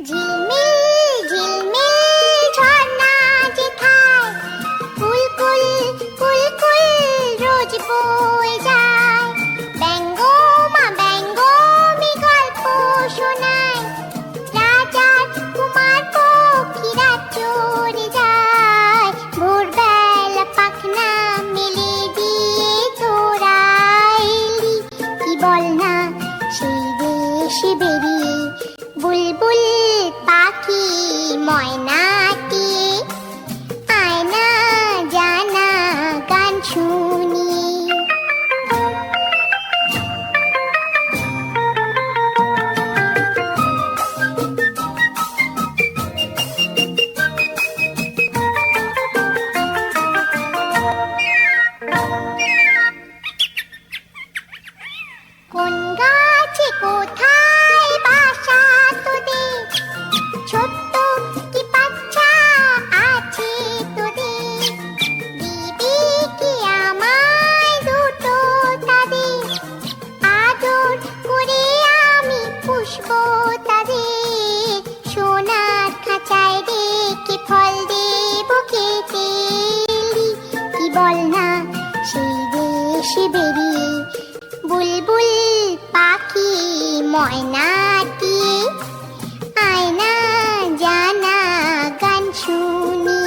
ঝিলমিল ঝিলমিল ঝর্ণা যেথায়, কুলকুল কুলকুল রোজ বয়ে যায়। ব্যঙ্গো মা ব্যঙ্গমি গল্প শোনায়, রাজার কুমার পক্ষীরা চড়ে যায়। ভোরবেলা পাখনা মেলে দিয়ে তোরা এলি, কি বল না সেই দেশে বেরিয়ে। বুলবুল পাখি ময়নাটি, আয়না জানা গান শুনি। কোন গাছে কোথায় বাসা তোদের, ছোট্ট কি বাচ্চা আছে তোদের। দিবি কি আমায় দুটো তাদের, আদর করে আমি পুষবো তাদের। সোনার খাঁচায় রেখে ফল দেব খেতে এলি, কি বল না সেই দেশে বেরিয়ে। বুলবুল পাখি ময়নাটি, আয়না জানা গান শুনি।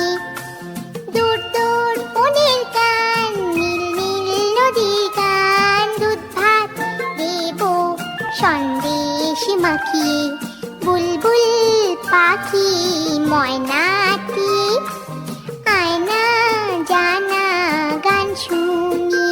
দূর দূর বনের গান, নীল নীল নদীর গান, দুধ ভাত দেব সন্দেশ মাখিয়ে। বুলবুল পাখি ময়নাটি, আয়না জানা গান শুনি।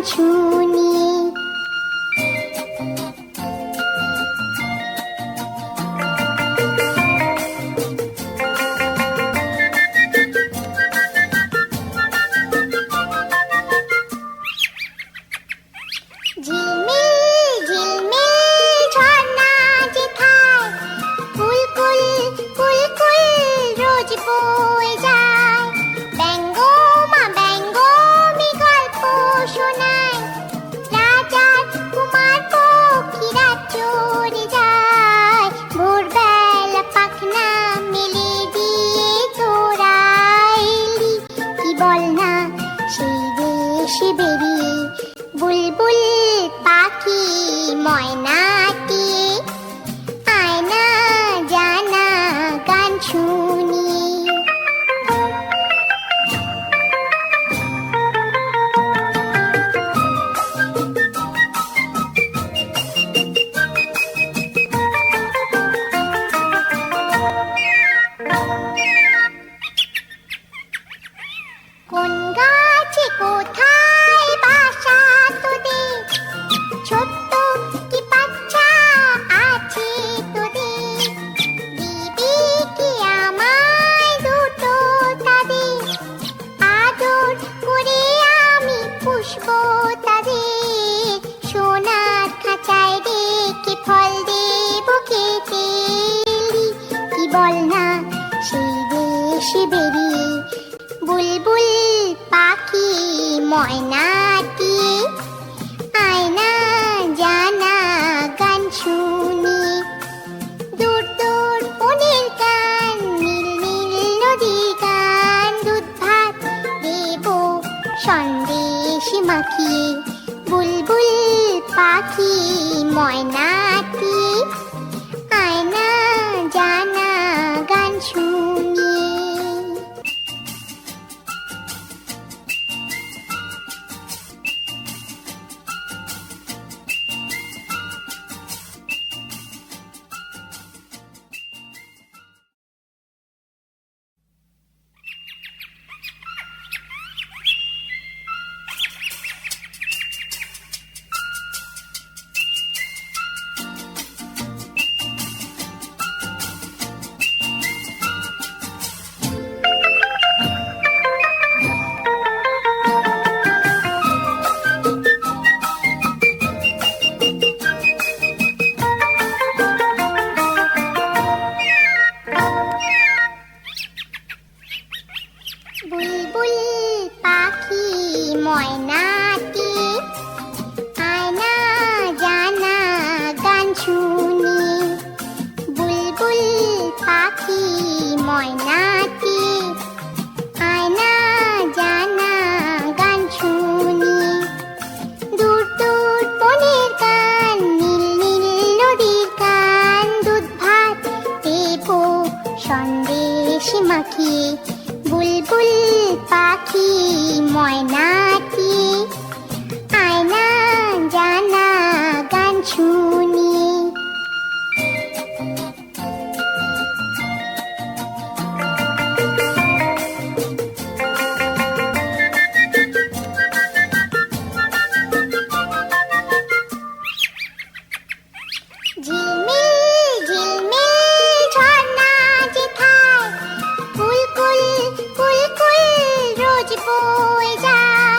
শুনি। ঝিলমিল ঝিলমিল ঝর্ণা যেথায় কুলকুল কুলকুল রোজ বয়ে যায়, ব্যঙ্গো মা ব্যঙ্গমি গল্প শোনায়, রাজার কুমার পক্ষীরা চড়ে যায়, ভোরবেলা পাখনা মেলে দিয়ে তোরা এলি, কি বল না সেই দেশে বেরিয়ে বুলবুল পাখি ময়নাটি, আয়না জানা গান শুনি। কোন গাছে কোথায় বাসা তোদের, ছোট্ট কি বাচ্চা আছে তোদের, দিবি কি আমায় দুটো তাদের, আদর করে আমি পুষবো তাদের, সোনার খাঁচায় রেখে ফল দেবো খেতে এলি, কি বল না সেই দেশে বেরিয়ে বুলবুল পাখি ময়নাটি, আয়না জানা গান শুনি। দূর দূর বনের গান, নীল নীল নদীর গান, দুধ ভাত দেবো সন্দেশ মাখিয়ে, বুলবুল পাখি ময়নাটি, আয়না জানা গান শুনি। বুলবুল পাখি ময়নাটি, আয়না জানা গান শুনি। বুলবুল পাখি ময়নাটি, আয়না জানা গান শুনি। দূর দূর বনের গান, নীল নীল নদীর গান, দুধ ভাত দেবো সন্দেশ মাখিয়ে, বুলবুল পাখি ময়নাটি, আয়না জানা গান শুনি। ঝিলমিল ঝিলমিল ঝর্ণা যেথায় কুলকুল কুলকুল রোজ বয়ে যায়,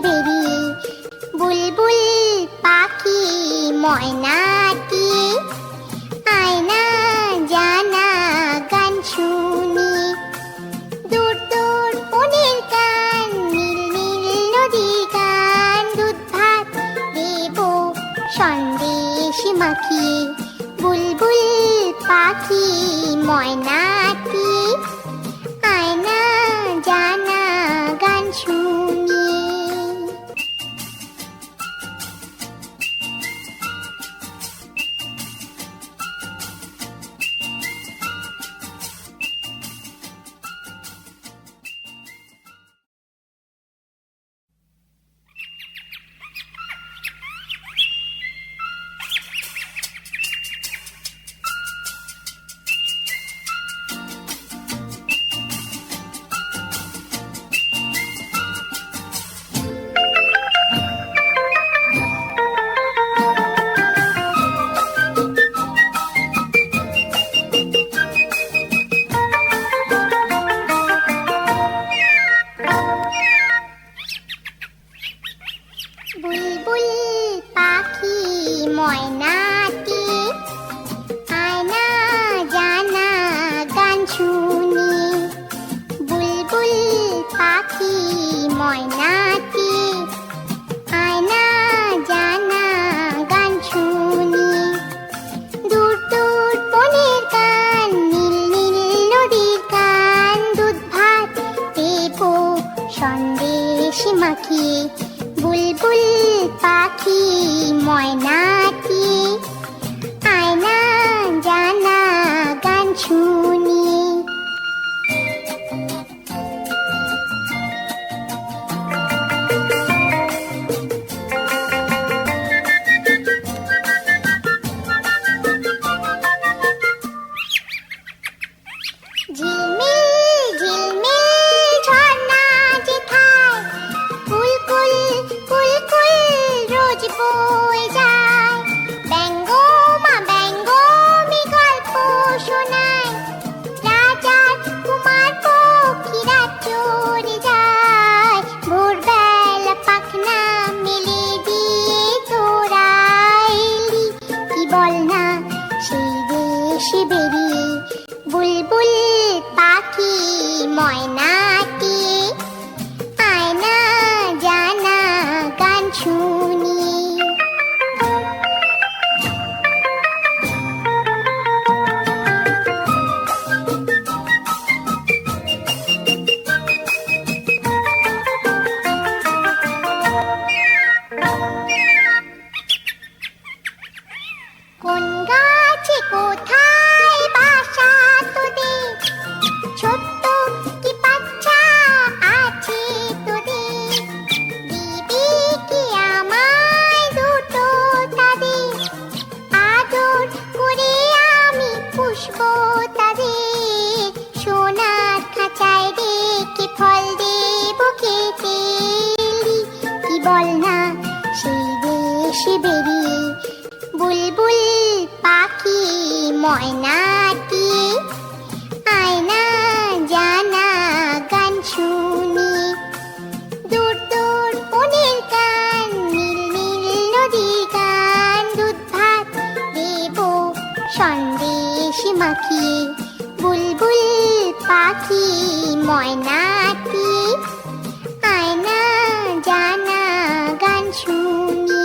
বেরিয়ে বুলবুল পাখি ময়নাটি আয়না জানা গান শুনি দূর দূর বনের গান নীল নীল নদীর গান দুধ ভাত দেব সন্দেশ মাখিয়ে বুলবুল পাখি ময়নাটি আয়না জানা গান শুনি বুলবুল পাখি ময়নাটি আয়না জানা গান শুনি বুলবুল পাখি ময়নাটি আয়না জানা গান শুনি দূর দূর বনের গান নীল নীল নদীর গান দুধ ভাত দেব সন্দেশ মাখিয়ে বুলবুল পাখি ময়নাটি আয়না জানা গান শুনি ঝিলমিল ঝিলমিল ঝর্ণা যেথায় কুলকুল কুলকুল রোজ বয়ে যায় ব্যঙ্গমা ব্যঙ্গমি গল্প শোনায় রাজার কুমার পক্ষীরা চড়ে যায় ভোরবেলা পাখনা মেলে দিয়ে তোরা এলি কি বল না সেই দেশে বেরিয়ে বুলবুল পাখি ময়নাটি আয়না জানা গান শুনি কোন গাছে কোথায় বাসা তোদের ছোট্ট কি বাচ্চা আছে তোদের দিবি কি আমায় দুটো তাদের আদর করে আমি পুষবো তাদের সোনার খাঁচায় রেখে ফল দেব খেতে কি বল না সেই দেশে বেরিয়ে বুলবুল পাখি ময়নাটি আয়না জানা গান শুনি দূর দূর বনের গান নীল নীল নদীর গান দুধ ভাত দেব সন্দেশ মাখিয়ে বুলবুল পাখি ময়নাটি আয়না জানা গান শুনি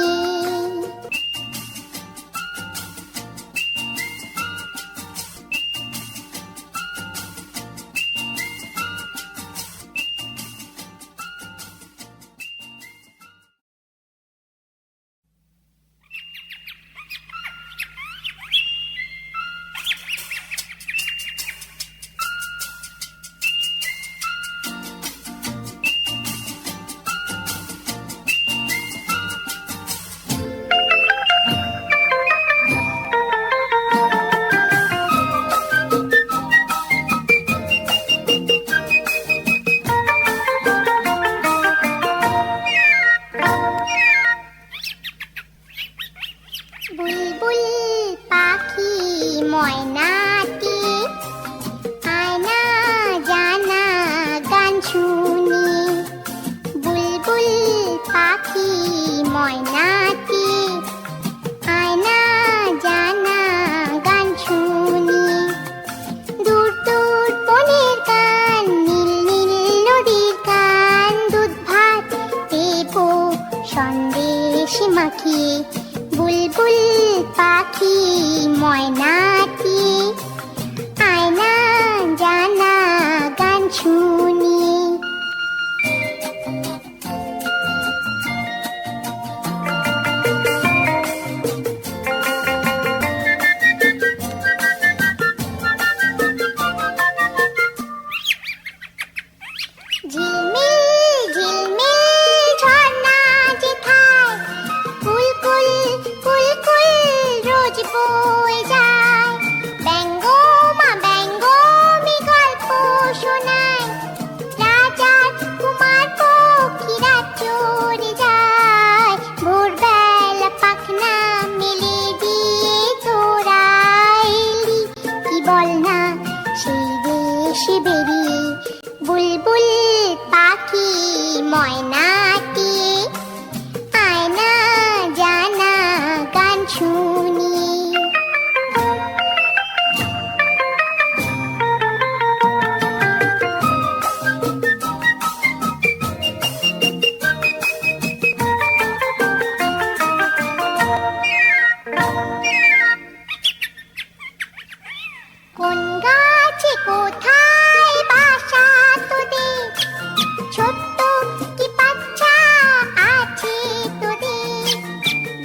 সন্দেশ মাখিয়ে বুলবুল পাখি ময়নাটি আয়না জানা গান শুনি। ঝিলমিল ঝিলমিল ঝর্ণা যেথায় কুলকুল কুলকুল রোজ বয়ে যায়। ব্যঙ্গো মা ব্যঙ্গমি গল্প শোনায়, রাজার কুমার পক্ষীরা চড়ে যায়। ভোরবেলা পাখনা মেলে দিয়ে তোরা এলি, কি বল না সেই দেশে বেরিয়ে বুলবুল পাখি ময়নাটি আয়না জানা গান শুনি। কোন গাছে কোথায় বাসা তোদের, ছোট্ট কি বাচ্চা আছে তোদের,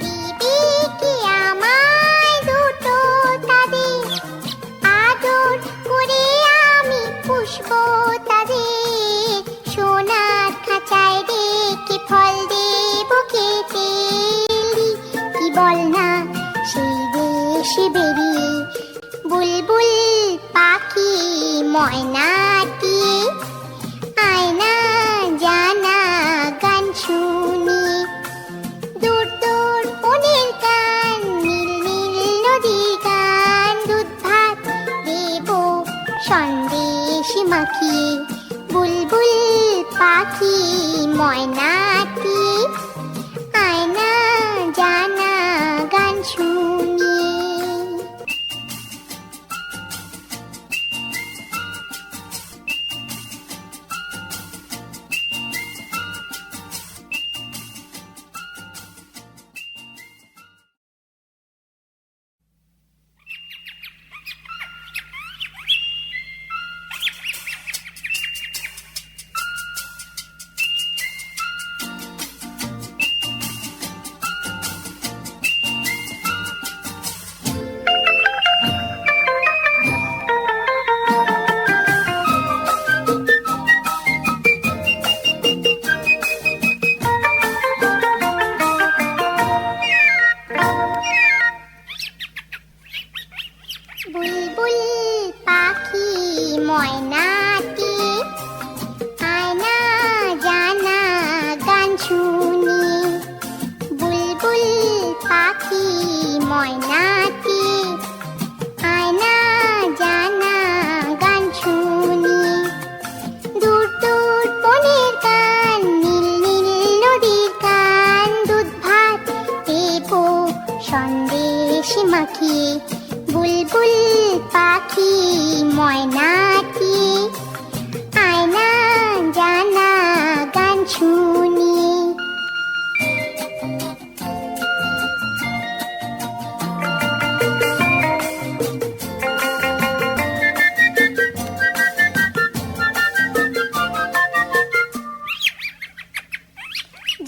দিবি কি আমায় দুটো তাদের, আদর করে আমি পুষবো তাদের, সোনার খাঁচায় রেখে ফল দেবো খেতে এলি, কি বল না সেই দেশে বেরিয়ে বুলবুল পাখি ময়নাটি আয়না জানা গান শুনি। দূর দূর বনের গান, নীল নীল নদীর গান, দুধ ভাত দেবো সন্দেশ মাখিয়ে বুলবুল পাখি ময়নাটি আয়না জানা গান শুনি। বুলবুল পাখি ময়নাটি আয়না জানা গান শুনি। বুলবুল পাখি ময়নাটি আয়না জানা গান শুনি। দূর দূর বনের গান, নীল নীল নদীর গান, দুধ ভাত দেবো সন্দেশ মাখিয়ে বুলবুল পাখি ময়নাটি আয়না জানা গান শুনি।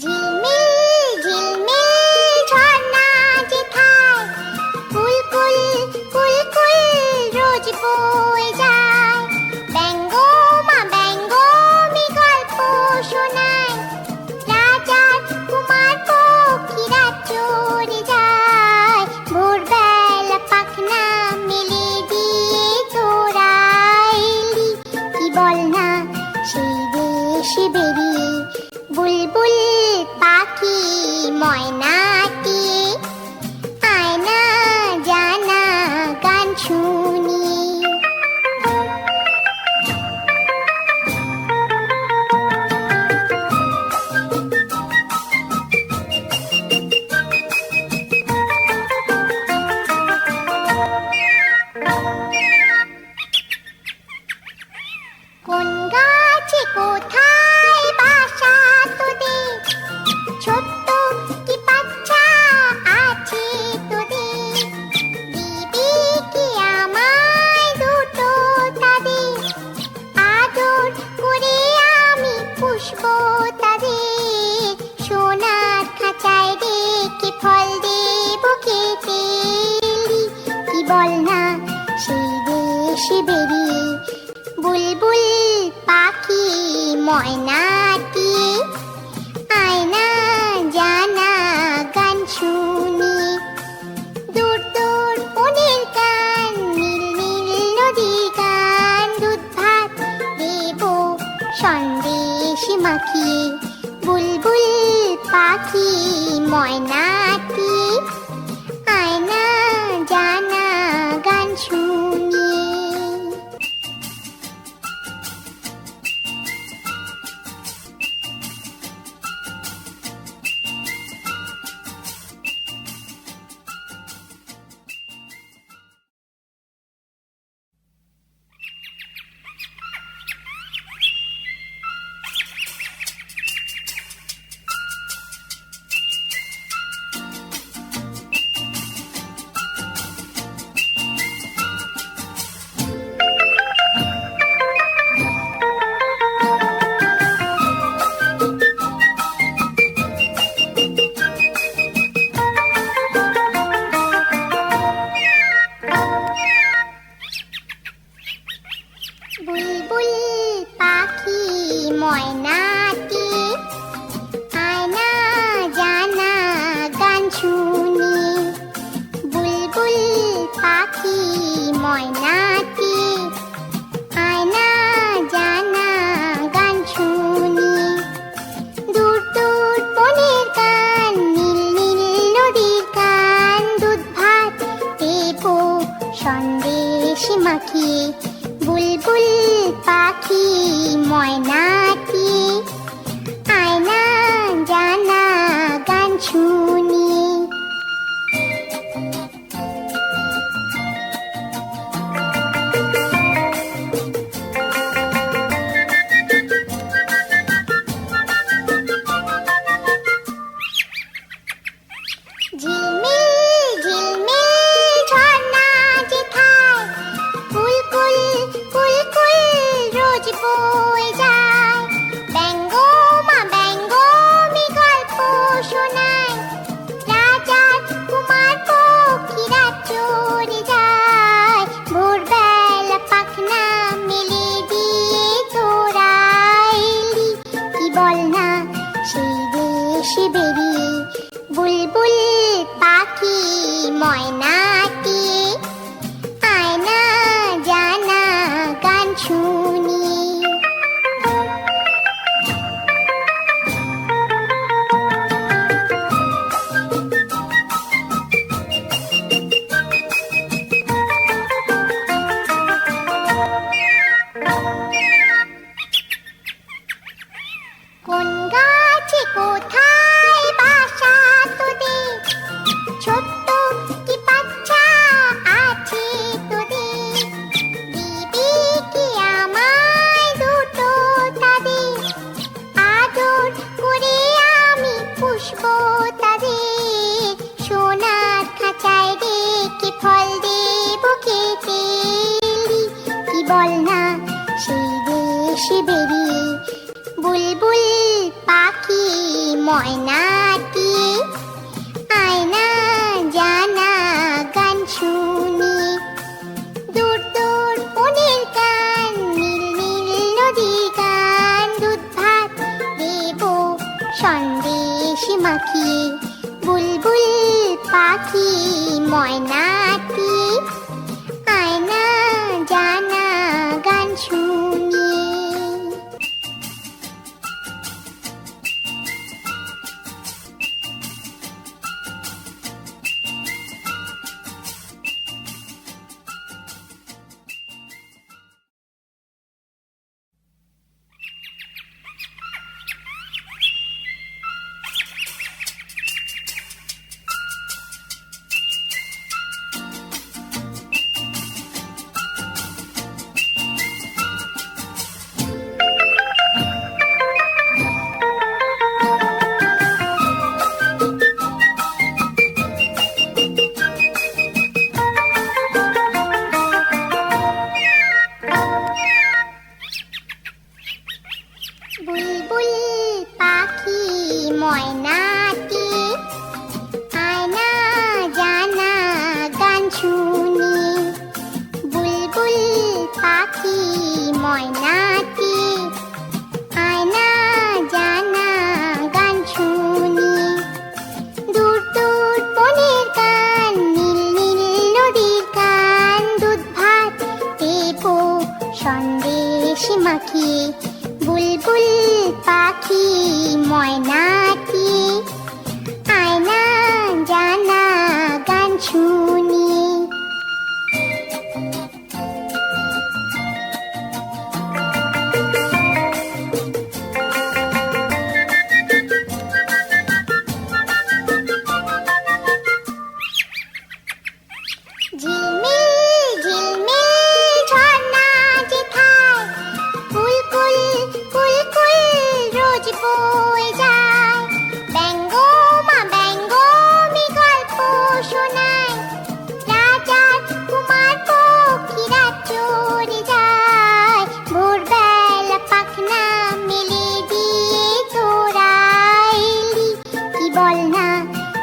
ঝিলমিল ঝিলমিল ঝর্ণা যেথায় কুলকুল কুলকুল রোজ বয়ে যায়। ব্যঙ্গো মা ব্যঙ্গমি গল্প শোনায়, রাজার কুমার পক্ষীরা চড়ে যায়। ভোরবেলা পাখনা মেলে দিয়ে তোরা এলি, কি বল না সেই দেশে বেরিয়ে বুলবুল পাখি ময়নাটি আয়না জানা গান শুনি। কোন গাছে কোথায় বাসা তোদের, ছোট্ট ময়নাটি, আয়না জানা গান শুনি। দূর দূর বনের গান, নীল নীল নদীর গান, দুধ ভাত দেব সন্দেশ মাখিয়ে। বুলবুল পাখি ময়নাটি, আয়না জানা গান শুনি। বুলবুল পাখি ময়নাটি, আয়না জানা গান শুনি। বুলবুল পাখি ময়নাটি, আয়না জানা গান শুনি। দূর দূর বনের গান, নীল নীল নদীর গান, দুধ ভাত দেব সন্দেশ মাখিয়ে। বুলবুল পাখি ময়নাটি, আয়না জানা গান শুনি। ঝিলমিল ঝিলমিল ঝর্ণা যেথায়, কুলকুল কুলকুল রোজ বয়ে যায়। ব্যঙ্গো মা ব্যঙ্গমি গল্প শোনায়, রাজার কুমার পক্ষীরা চড়ে যায়। ভোরবেলা পাখনা মেলে দিয়ে তোরা এলি, কি বল না সেই দেশে বেরিয়ে। বুলবুল পাখি ময়নাটি, আয়না জানা গান শুনি। কোন গাছে কোথায় বাসা তোদের, ছোট্ট কি বাচ্চা আছে তোদের। দিবি কি আমায় দুটো তাদের, আদর করে আমি পুষবো তাদের। সোনার খাঁচায় রেখে ফল দেব খেতে এলি, কি বল না সেই দেশে বেরিয়ে। বুলবুল পাখি ময়নাটি, আয়না জানা গান শুনি। দূর দূর বনের গান, নীল নীল নদীর গান, দুধ ভাত দেব সন্দেশ মাখিয়ে। বুলবুল পাখি ময়নাটি, আয়না জানা গান শুনি।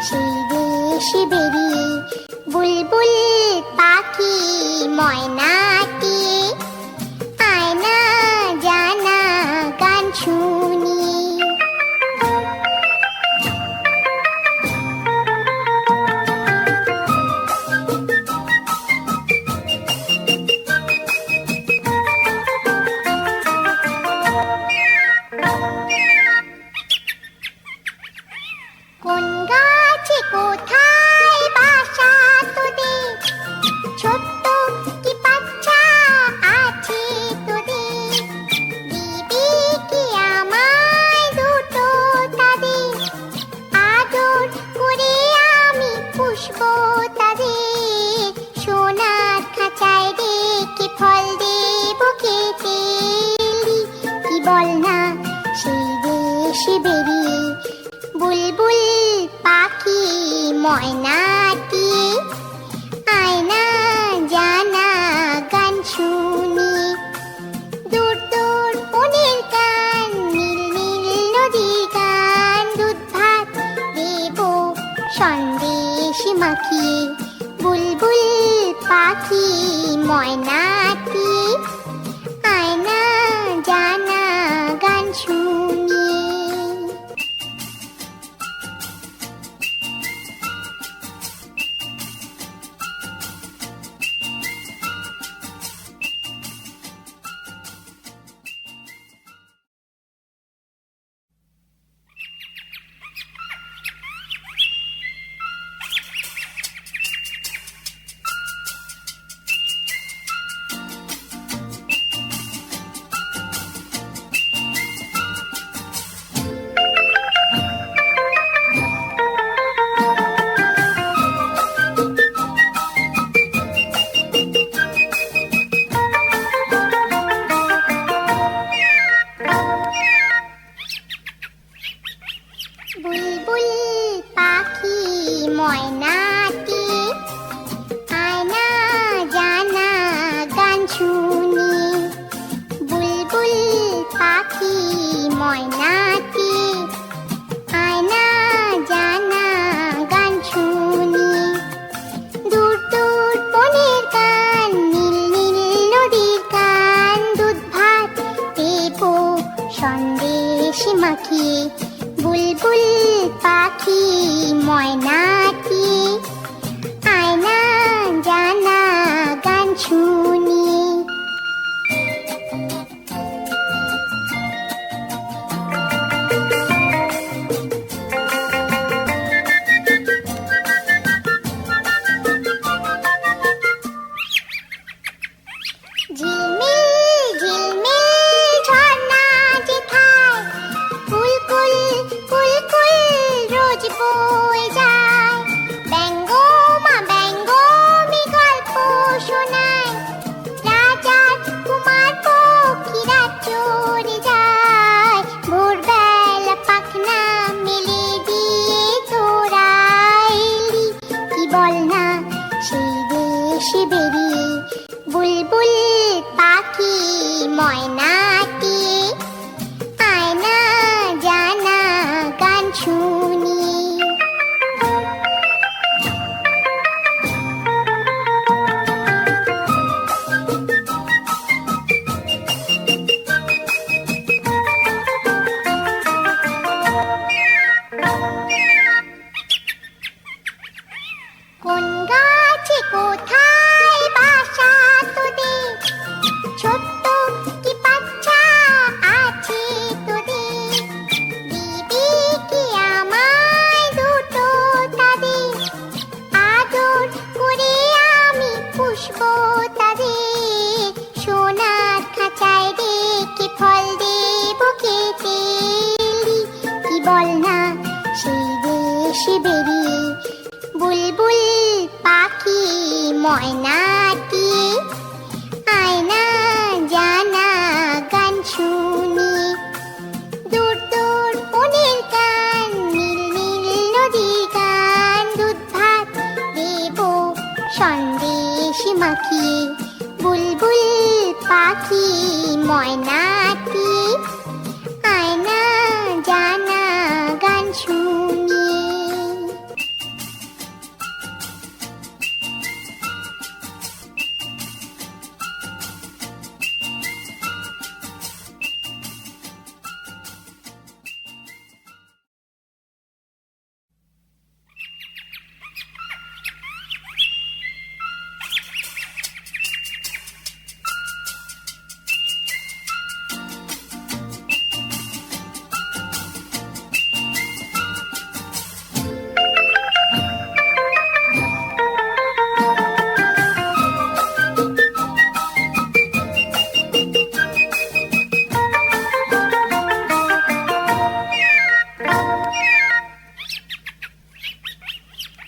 সেই দেশে বেরিয়ে বুলবুল পাখি ময়নাটি আয়না জানা গান শুনি। কোন গাছে কোথায় বাসা তোদের, ছোট্ট কি বাচ্চা আছে তোদের, দিবি কি আমায় দুটো তাদের, আদর করে আমি পুষবো তাদের, সোনার খাঁচায় রেখে ফল দেবো খেতে। কি বল না সেই দেশে বেরিয়ে বুলবুল পাখি ময়নাটি আয়না জানা গান শুনি। দূর দূর বনের গান, নীল নীল নদীর গান, দুধ ভাত দেবো সন্দেশ মাখিয়ে বুলবুল পাখি ময়নাটি আয়না জানা গান শুনি। বুলবুল পাখি ময়নাটি আয়না জানা গান শুনি। বুলবুল পাখি ময়নাটি আয়না জানা গান শুনি। দূর দূর বনের গান, নীল নীল নদীর গান, দুধ ভাত দেবো সন্দেশ মাখিয়ে বুলবুল পাখি ময়নাটি আয়না জানা গান শুনি। ঝিলমিল ঝিলমিল ঝর্ণা যেথায় কুলকুল কুলকুল রোজ বয়ে যায়, ব্যঙ্গো মা ব্যঙ্গমি গল্প শোনায়, রাজার কুমার পক্ষীরা চড়ে যায়, ভোরবেলা পাখনা মেলে দিয়ে তোরা এলি। কি বল না সেই দেশে বেরিয়ে বুলবুল পাখি ময়নাটি আয়না জানা গান শুনি। কোন গাছে কোথায় বাসা তোদের, ছোট্ট কি বাচ্চা আছে তোদের, দিবি কি আমায় দুটো তাদের, আদর করে আমি পুষবো তাদের, সোনার খাঁচায় রেখে ফল দেবো খেতে। কি বল না সেই দেশে বেরিয়ে বুলবুল পাখি ময়নাটি আয়না জানা গান শুনি। দূর দূর বনের গান, নীল নীল নদীর গান, দুধ ভাত দেবো সন্দেশ মাখিয়ে বুলবুল পাখি ময়নাটি আয়না জানা গান শুনি।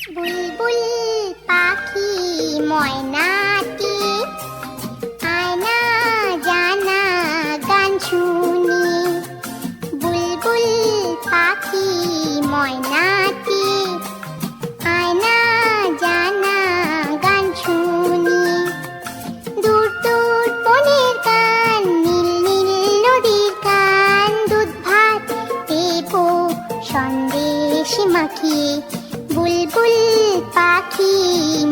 বুলবুল পাখি ময়নাটি আয়না জানা গান শুনি। বুলবুল পাখি ময়নাটি আয়না জানা গান শুনি। দূর দূর বনের গান, নীল নীল নদীর গান, দুধ ভাত দেবো সন্দেশ মাখিয়ে। বুলবুল পাখি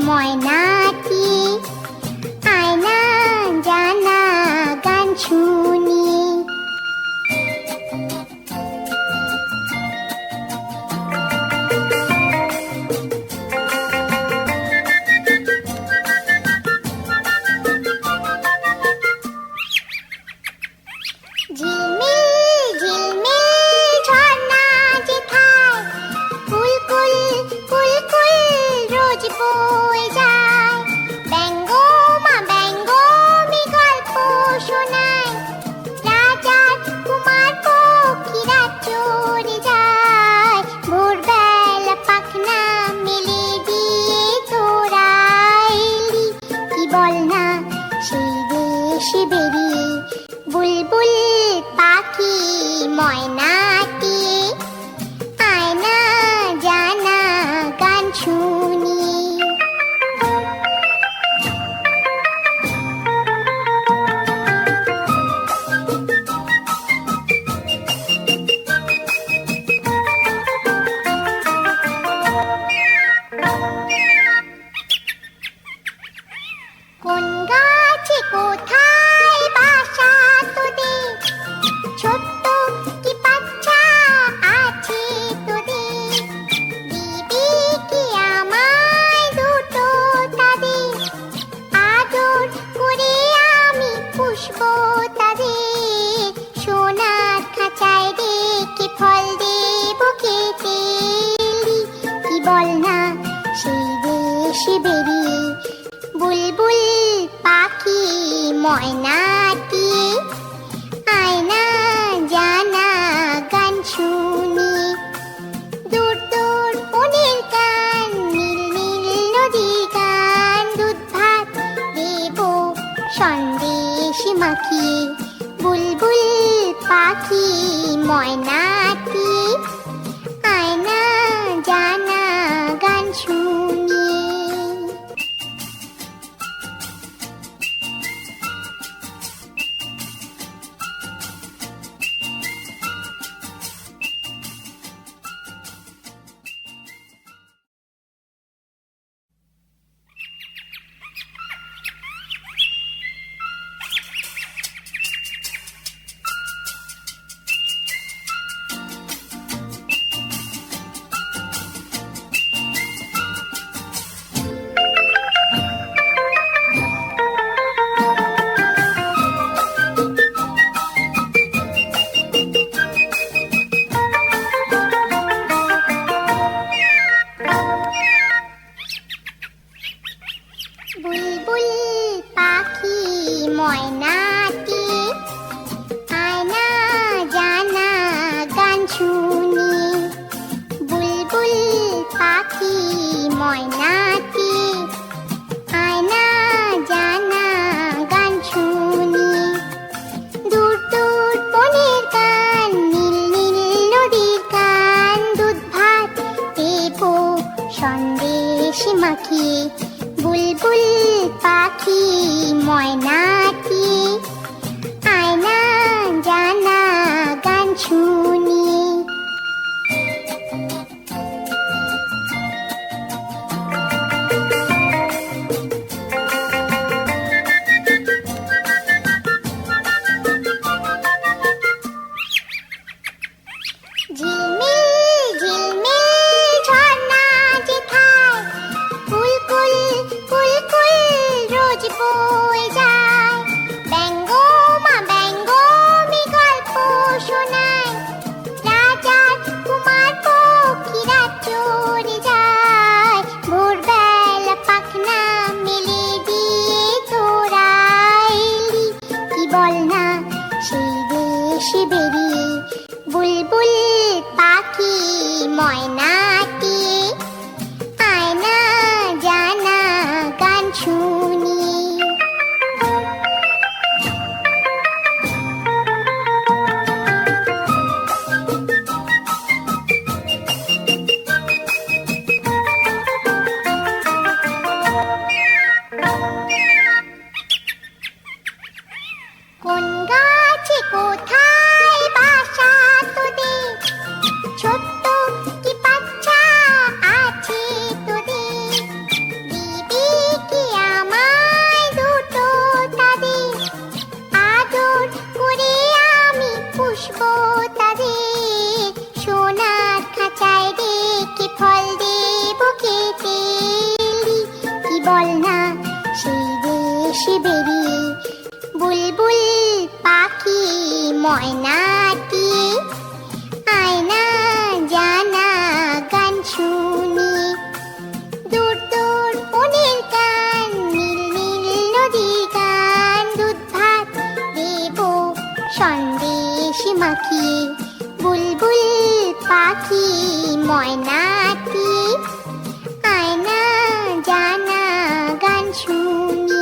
ময়নাটি আয়না জানা গান শুনি। ঝিলমিল ঝিলমিল ঝর্ণা যেথায় কুলকুল কুলকুল রোজ বয়ে যায়। ব্যঙ্গো মা ব্যঙ্গমি গল্প শোনায়। রাজার কুমার পক্ষীরা চড়ে যায়। ভোরবেলা পাখনা মেলে দিয়ে তোরা এলি। কি বল না সেই দেশে বেরিয়ে। বুলবুল পাখি ময়নাটি আয়না জানা গান শুনি। কোন গাছে কোথায় বাসা তোদের? ছোট্ট কি বাচ্চা আছে তোদের? দিবি কি আমায় দুটো তাদের? আদর করে আমি পুষবো তাদের। সোনার খাঁচায় রেখে ফল দেবো খেতে এলি। কি বল না সেই দেশে বেরিয়ে। বুলবুল পাখি ময়নাটি আয়না জানা গান শুনি। দূর দূর বনের গান, নীল নীল নদীর গান, দুধ ভাত দেবো সন্দেশ মাখিয়ে। বুলবুল পাখি ময়নাটি আয়না জানা গান শুনি। বুলবুল পাখি ময়নাটি আয়না জানা গান শুনি। বুলবুল পাখি ময়নাটি আয়না জানা গান শুনি। দূর দূর বনের গান, নীল নীল নদীর গান, দুধ ভাত দেবো সন্দেশ মাখিয়ে। বুলবুল পাখি ময়নাটি আয়না জানা গান শুনি। ঝিলমিল ঝিলমিল ঝর্ণা যেথায় কুলকুল কুলকুল রোজ বয়ে যায়। ব্যঙ্গো ময়নাটি, আয়না জানা গান শুনি। দূর দূর বনের গান, নীল নীল নদীর গান, দুধ ভাত দেব সন্দেশ মাখিয়ে। বুলবুল পাখি ময়নাটি, আয়না জানা গান শুনি।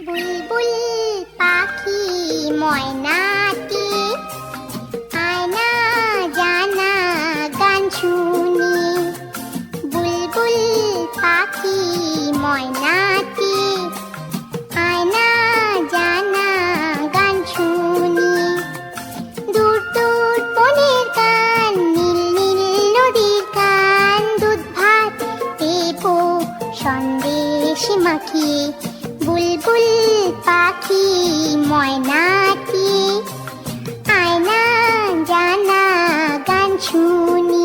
বুলবুল পাখি ময়নাটি, আয়না জানা গান শুনি। বুলবুল পাখি ময়নাটি, আয়না জানা গান শুনি। দূর দূর বনের গান, নীল নীল নদীর গান, দুধ ভাত দেব সন্দেশ মাখিয়ে। বুলবুল পাখি ময়নাটি, আয়না জানা গান শুনি।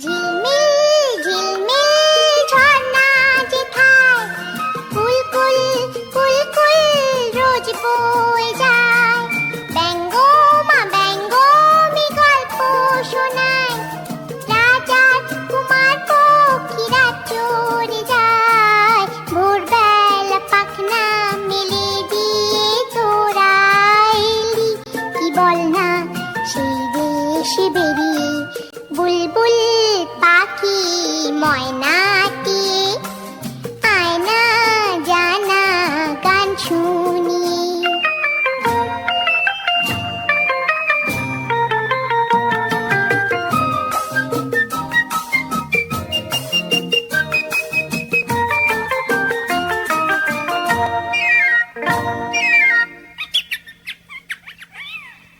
ঝিলমিল ঝিলমিল ঝর্ণা যেথায়, কুলকুল কুলকুল রোজ বয়ে যায়। ব্যঙ্গো মা ব্যঙ্গমি গল্প শোনায়, রাজার কুমার পক্ষীরা চড়ে যায়। ভোরবেলা পাখনা মেলে দিয়ে তোরা এলি, কি বল না সেই দেশে বেরিয়ে। বুলবুল পাখি ময়নাটি, আয়না জানা গান শুনি।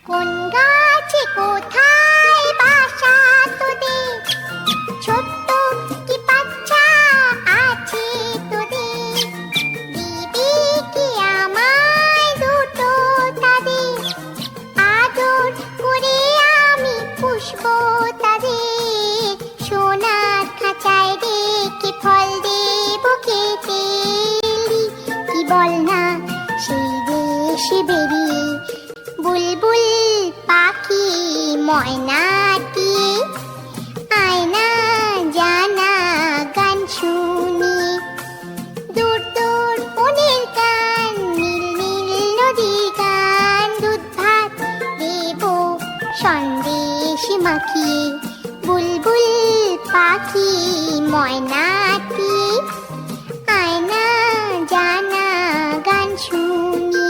কোন গাছে কোথায় বাসা তোদের, ছোট্ট কি বাচ্চা আছে তোদের। দিবি কি আমায় দুটো তাদের, আদর করে আমি পুষবো তাদের। সোনার খাঁচায় রেখে ফল দেব খেতে এলি, কি বল না সেই দেশে বেরিয়ে। বুলবুল পাখি ময়নাটি, আয়না জানা গান শুনি। দূর দূর বনের গান, নীল নীল নদীর গান, দুধ ভাত দেব সন্দেশ মাখিয়ে। বুলবুল পাখি ময়নাটি, আয়না জানা গান শুনি।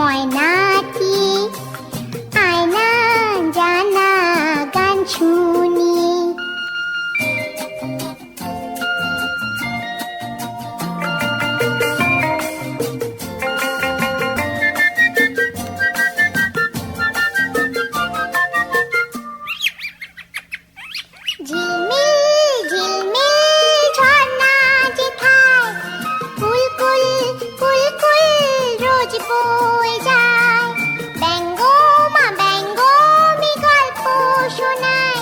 ময়নাটি আয়না জানা গান শুনি। ঝিলমিল ঝিলমিল ঝর্ণা যেথায় কুলকুল কুলকুল রোজ বয়ে যায়। ব্যঙ্গো মা ব্যঙ্গমি গল্প শোনায়,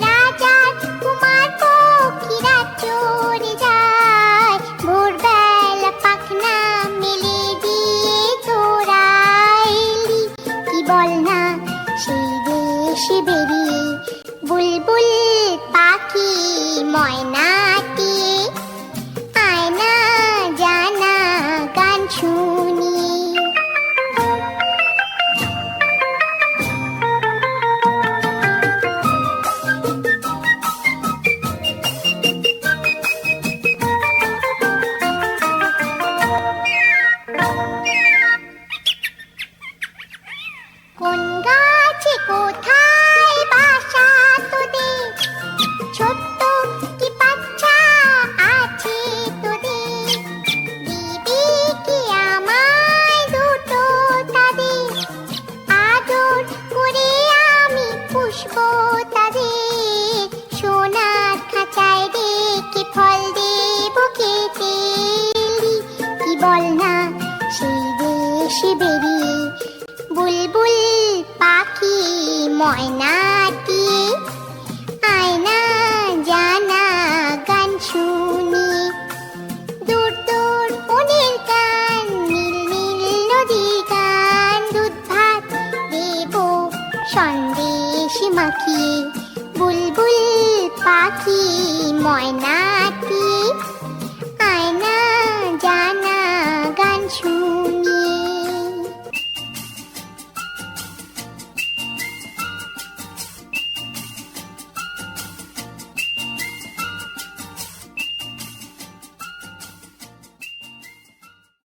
রাজার কুমার পক্ষীরা চড়ে যায়। ভোরবেলা পাখনা মেলে দিয়ে তোরা এলি, কি বল না সেই দেশে বেরিয়ে বুলবুল পাখি ময়নাটি আয়না জানা গান শুনি। কোন গাছে কোথায় বাসা তোদের, ছোট্ট কি বাচ্চা আছে তোদের। দিবি কি আমায় দুটো তাদের, আদর করে আমি পুষবো তাদের। সোনার খাঁচায় রেখে ফল দেবো খেতে এলি, কি বল না সেই দেশে বেরিয়ে বুলবুল পাখি ময়নাটি আয়না জানা গান শুনি। দূর দূর বনের গান, নীল নীল নদীর গান, দুধ ভাত দেবো সন্দেশে মাখিয়ে বুলবুল পাখি ময়নাটি